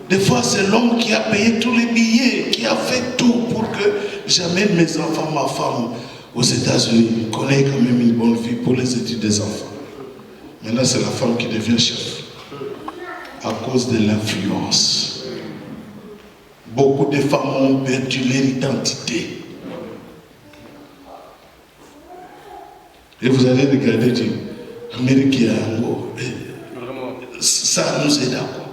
Speaker 1: Des fois, c'est l'homme qui a payé tous les billets, qui a fait tout pour que j'amène mes enfants, ma femme, aux États-Unis. Il connaît quand même une bonne vie pour les études des enfants. Maintenant, c'est la femme qui devient chef à cause de l'influence. Beaucoup de femmes ont perdu leur identité. Et vous allez regarder, dire, Amérique est en haut. Ça nous aide à quoi?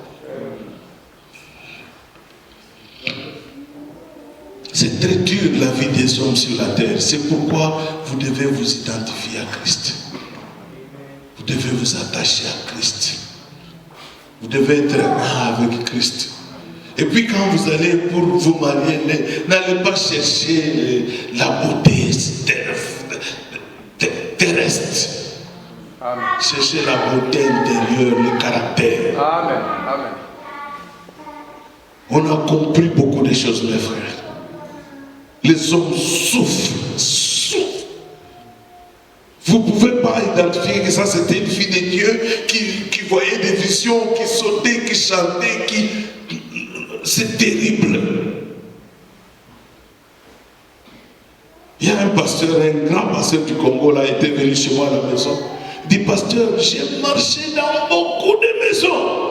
Speaker 1: C'est très dur la vie des hommes sur la terre. C'est pourquoi vous devez vous identifier à Christ. Vous devez vous attacher à Christ. Vous devez être un avec Christ. Et puis quand vous allez pour vous marier, n'allez pas chercher la beauté terrestre. Amen. Cherchez la beauté intérieure, le caractère. Amen.
Speaker 2: Amen.
Speaker 1: On a compris beaucoup de choses, mes frères. Les hommes souffrent. Vous ne pouvez pas identifier que ça c'était une fille de Dieu qui voyait des visions, qui sautait, qui chantait, c'est terrible. Il y a un pasteur, un grand pasteur du Congo, là, était venu chez moi à la maison. Il dit, pasteur, j'ai marché dans beaucoup de maisons.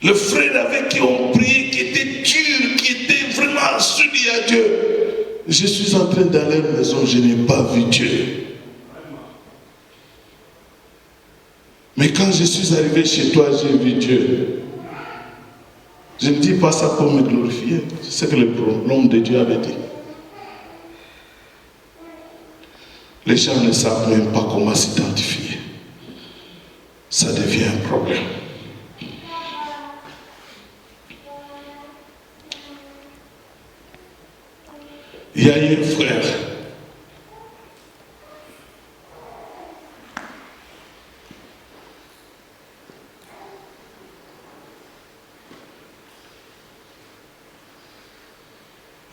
Speaker 1: Le frère avec qui on priait, qui était dur, qui était vraiment soudé à Dieu. Je suis en train d'aller à la maison, je n'ai pas vu Dieu. Mais quand je suis arrivé chez toi, j'ai vu Dieu. Je ne dis pas ça pour me glorifier. C'est ce que l'homme de Dieu avait dit. Les gens ne savent même pas comment s'identifier. Ça devient un problème. Il y a eu un frère.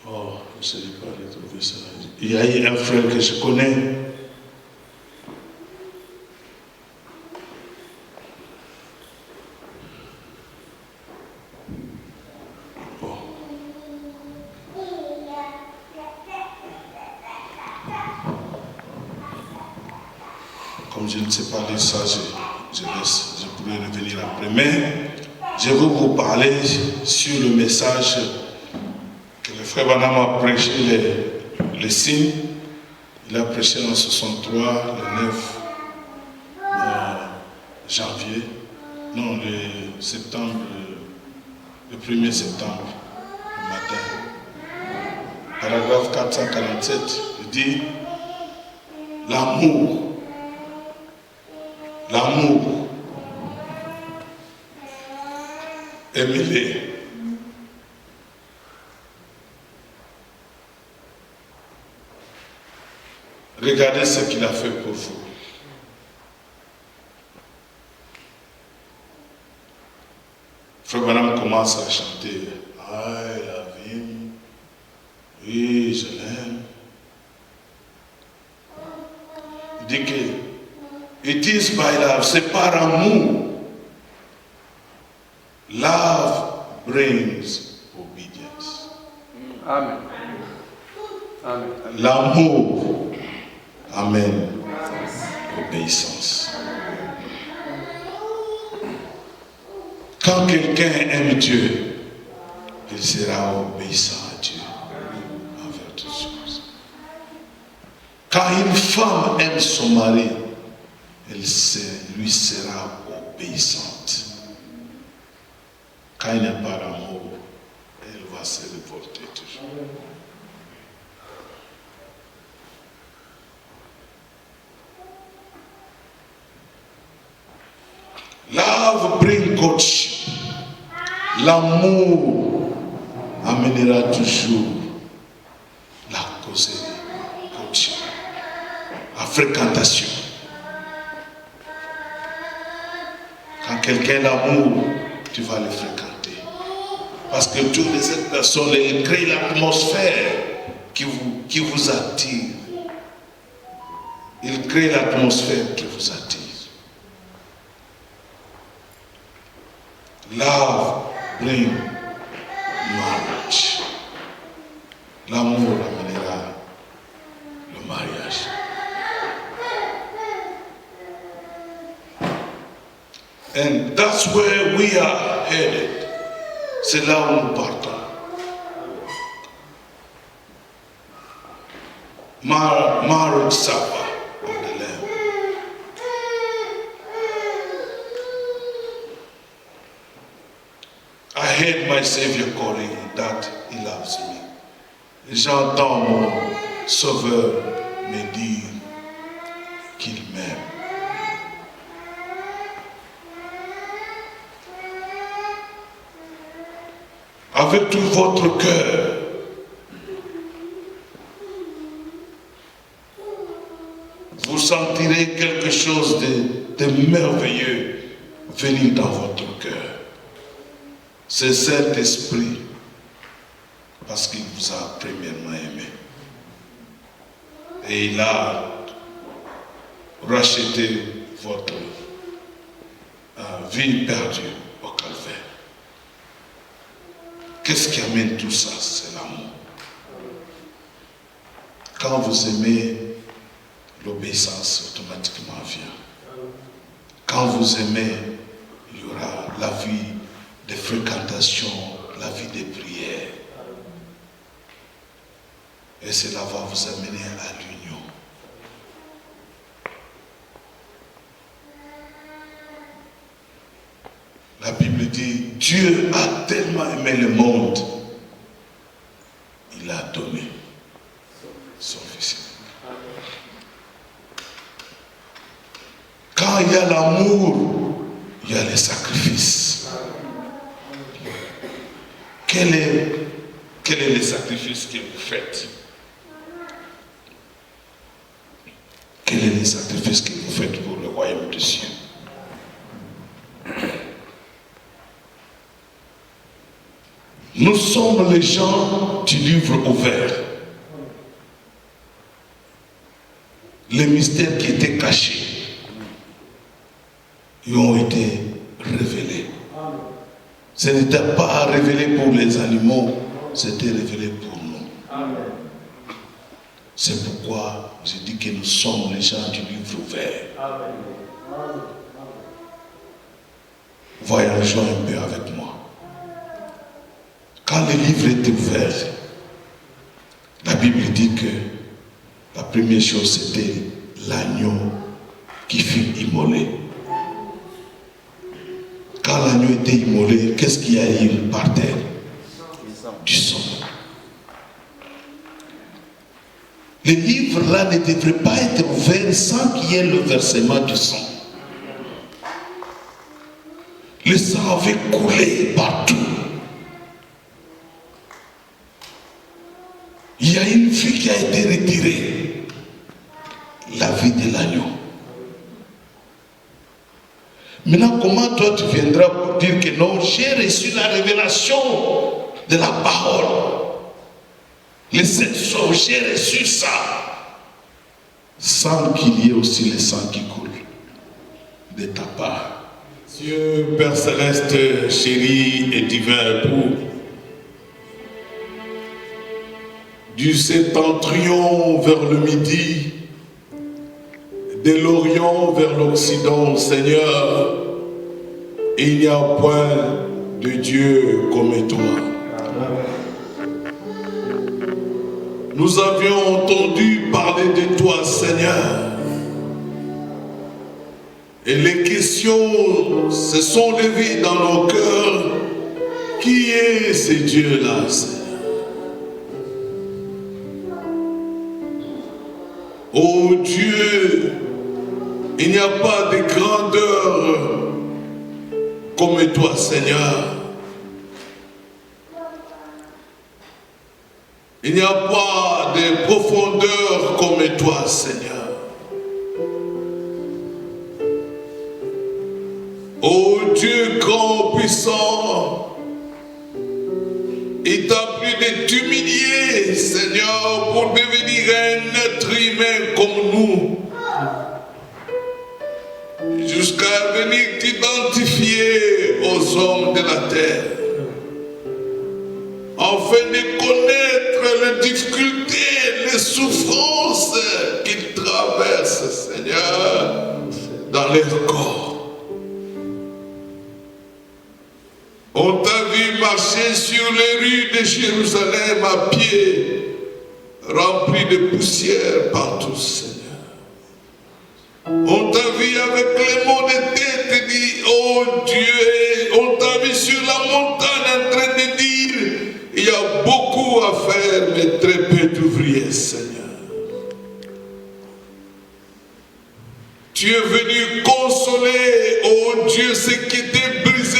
Speaker 1: Oh, je ne sais pas retrouver ça. Il y a eu un frère que je connais. Bon. Comme je ne sais pas lire ça, je pourrais revenir après. Mais je veux vous parler sur le message que le frère Branham a prêché, les signes. Il a prêché en 63, le 9 janvier, non, le septembre, le 1er septembre, le matin. Paragraphe 447, il dit, l'amour aimez-les. Regardez ce qu'il a fait pour vous. Frère Branham commence à chanter. I love him. Oui, je l'aime. Il dit que it is by love, c'est par amour. Love brings obedience.
Speaker 2: Amen. Amen.
Speaker 1: L'amour amène obéissance. Quand quelqu'un aime Dieu, il sera obéissant à Dieu envers toutes choses. Quand une femme aime son mari, elle lui sera obéissante. Quand il n'y a pas d'amour, elle va se révolter toujours. Love brings courtship. L'amour amènera toujours la causerie, courtship, la fréquentation. Quand quelqu'un a l'amour, tu vas le fréquenter. Parce que toutes les autres personnes, elles créent l'atmosphère qui vous attire. Ils créent l'atmosphère qui vous attire. Love brings marriage. L'amour amènera le mariage. And that's where we are headed. C'est là où nous partons. Marriage supper of the Lamb. I heard my Savior calling that He loves me. J'entends mon Sauveur me dire qu'il m'aime. Avec tout votre cœur, vous sentirez quelque chose de merveilleux venir dans votre cœur. C'est Saint-Esprit, parce qu'il vous a premièrement aimé. Et il a racheté votre vie perdue au calvaire. Qu'est-ce qui amène tout ça? C'est l'amour. Quand vous aimez, l'obéissance automatiquement vient. Quand vous aimez, il y aura la vie de fréquentation, la vie de prière. Et cela va vous amener à l'union. La Bible dit, Dieu a tellement aimé le monde, il a donné son Fils. Quand il y a l'amour, il y a les sacrifices. Quel est le sacrifice que vous faites? Quel est le sacrifice que vous faites pour le royaume des cieux? Nous sommes les gens du livre ouvert. Les mystères qui étaient cachés, ils ont été révélés. Ce n'était pas révélé pour les animaux, c'était révélé pour nous. C'est pourquoi je dis que nous sommes les gens du livre ouvert. Voyageons un peu avec moi. Quand le livre est ouvert, la Bible dit que la première chose c'était l'agneau qui fut immolé. Quand l'agneau était immolé, qu'est-ce qu'il y a eu par terre? Du sang. Le livre là ne devrait pas être ouvert sans qu'il y ait le versement du sang. Le sang avait coulé partout. Il y a une vie qui a été retirée. La vie de l'agneau. Maintenant, comment toi tu viendras pour dire que non, j'ai reçu la révélation de la parole. Les 7 sceaux, j'ai reçu ça. Sans qu'il y ait aussi le sang qui coule de ta part.
Speaker 3: Dieu, Père Céleste, chéri et divin époux, du septentrion vers le midi, de l'Orient vers l'Occident, Seigneur, il n'y a point de Dieu comme toi. Nous avions entendu parler de toi, Seigneur, et les questions se sont levées dans nos cœurs. Qui est ce Dieu-là, Seigneur? Oh Dieu, il n'y a pas de grandeur comme toi, Seigneur. Il n'y a pas de profondeur comme toi, Seigneur. Oh Dieu grand, puissant, il t'a plu de t'humilier, Seigneur, pour devenir un être humain comme nous. Jusqu'à venir t'identifier aux hommes de la terre. Afin de connaître les difficultés, les souffrances qu'ils traversent, Seigneur, dans leur corps. On t'a vu marcher sur les rues de Jérusalem à pied, rempli de poussière partout, Seigneur. On t'a vu avec les mots de tête dit, oh Dieu, on t'a vu sur la montagne en train de dire, il y a beaucoup à faire, mais très peu d'ouvriers, Seigneur. Tu es venu consoler, oh Dieu, ce qui était brisé.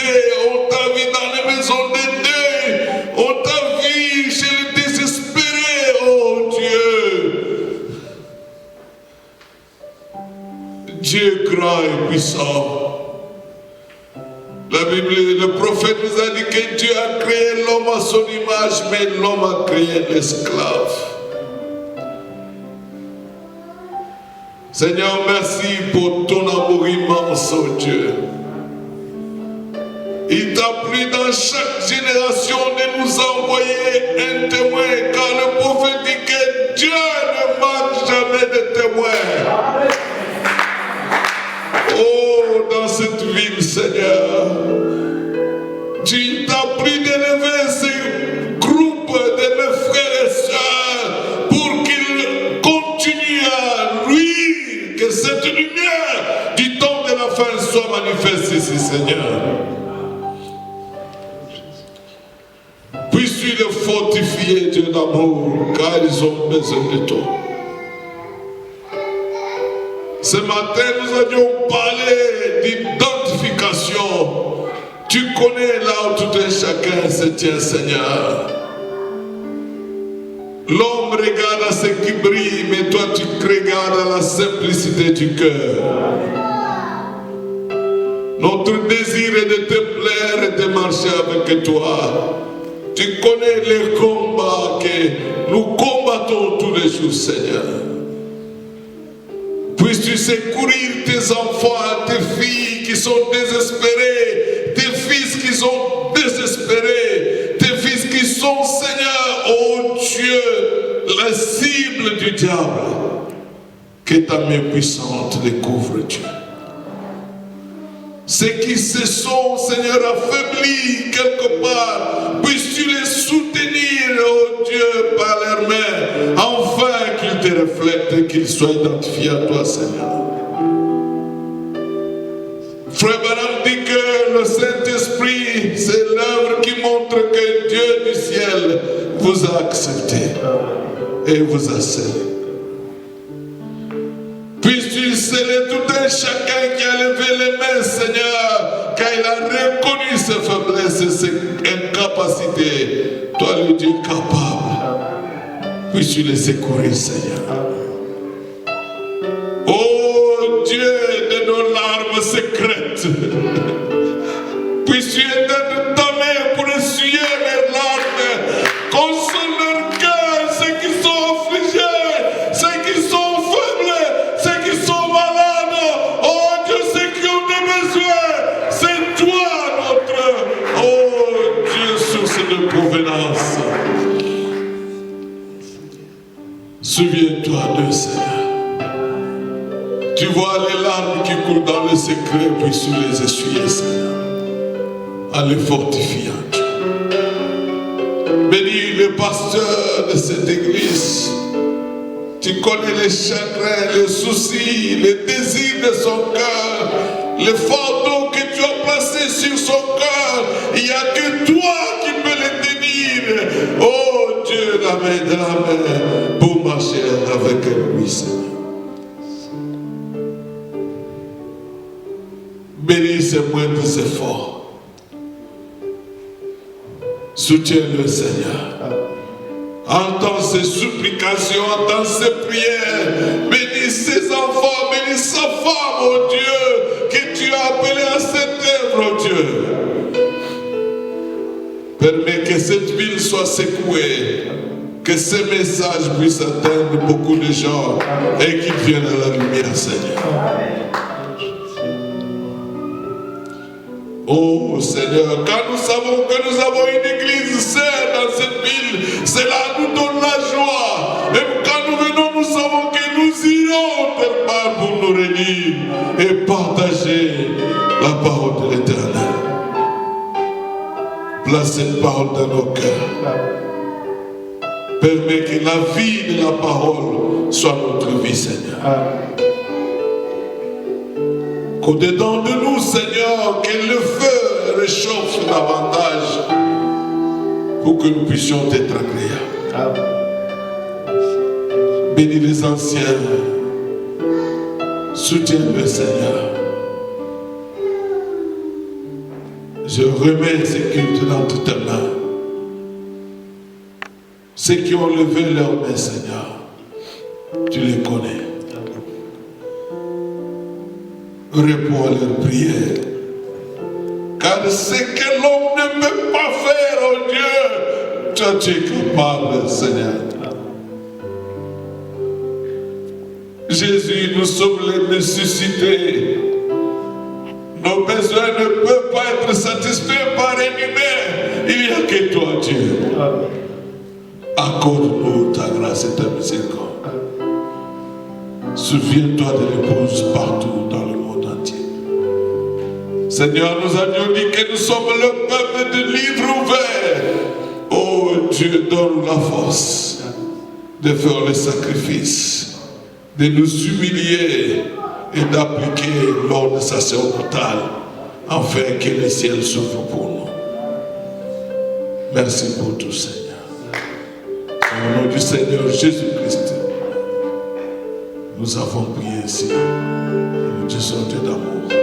Speaker 3: On t'a vu dans les maisons de deuil. On t'a vu chez les désespérés, oh Dieu. Dieu grand et puissant. La Bible, le prophète nous a dit que Dieu a créé l'homme à son image, mais l'homme a créé l'esclave. Seigneur, merci pour ton amour immense, oh Dieu. Il t'a plu dans chaque génération de nous envoyer un témoin, car le prophète dit que Dieu ne manque jamais de témoins. Oh, dans cette ville, Seigneur, tu t'as plu d'élever ces groupes de mes frères et sœurs pour qu'ils continuent à luire, que cette lumière du temps de la fin soit manifeste ici, Seigneur. Puisses-tu les fortifier, Dieu d'amour, car ils ont besoin de toi. Ce matin, nous avions parlé d'identification. Tu connais là où tout un chacun se tient, Seigneur. L'homme regarde à ce qui brille, mais toi tu regardes à la simplicité du cœur. Notre désir est de te plaire et de marcher avec toi. Tu connais les combats que nous combattons tous les jours, Seigneur. Puisses-tu secourir tes enfants, tes filles qui sont désespérés, tes fils qui sont désespérés, tes fils qui sont, Seigneur, oh Dieu, la cible du diable. Que ta main puissante les couvre, Dieu. Ceux qui se sont, Seigneur, affaiblis quelque part, puisses-tu les soutenir, oh Dieu, par leurs mains, afin qu'ils te reflètent et qu'ils soient identifiés à toi, Seigneur. Frère Branham dit que le Saint-Esprit, c'est l'œuvre qui montre que Dieu du ciel vous a accepté et vous a scellé. Puisses-tu sceller tout un chacun qui a levé les mains, Seigneur, car il a reconnu ses faiblesses et ses incapacités. Toi, le Dieu capable, puisses-tu les secourir, Seigneur. Oh Dieu de nos larmes secrètes, puisses-tu éteindre ta main pour essuyer mes larmes, console leur cœur, ceux qui sont affligés, ceux qui sont faibles, ceux qui sont malades. Oh Dieu, ceux qui ont des besoins, c'est toi notre, oh Dieu, source de provenance. Souviens-toi d'eux, Seigneur. Tu vois les larmes qui coulent dans le secret, puis tu les essuyer, Seigneur, en les fortifiant. Bénis le pasteur de cette église. Tu connais les chagrins, les soucis, les désirs de son cœur, les fardeaux que tu as placés sur son cœur. Il n'y a que toi qui peux les tenir. Oh Dieu, la main de la main, pour marcher avec lui, Seigneur. Bénis ses moindres efforts. Soutiens-le, Seigneur. Entends ses supplications, entends ses prières. Bénis ses enfants, bénis sa femme, oh Dieu, que tu as appelé à cette œuvre, oh Dieu. Permets que cette ville soit secouée, que ces messages puissent atteindre beaucoup de gens et qu'ils viennent à la lumière, Seigneur. Oh Seigneur, quand nous savons que nous avons une église saine dans cette ville, cela nous donne la joie. Et quand nous venons, nous savons que nous irons quelque part pour nous réunir et partager la parole de l'Éternel. Place cette parole dans nos cœurs. Permets que la vie de la parole soit notre vie, Seigneur. Qu'au-dedans de nous, Seigneur, que le feu réchauffe davantage pour que nous puissions être agréables. Bénis les anciens. Soutiens-le, Seigneur. Je remets ces cultes dans toutes tes mains. Ceux qui ont levé leurs mains, Seigneur, tu les connais. Réponds à leurs prières. Car de ce que l'homme ne peut pas faire, oh Dieu. Toi, tu es capable, Seigneur. Jésus, nous sommes les nécessités. Nos besoins ne peuvent pas être satisfaits par un humain. Il n'y a que toi, Dieu. Accorde-nous ta grâce et ta miséricorde. Souviens-toi de l'épouse partout dans le monde entier. Seigneur, nous avions dit que nous sommes le peuple de livre ouvert. Oh Dieu, donne la force de faire le sacrifice, de nous humilier et d'appliquer l'ordre sacerdotal afin que le ciel s'ouvre pour nous. Merci pour tout, Seigneur. Au nom du Seigneur Jésus-Christ, nous avons prié ici. Nous disons Dieu d'amour.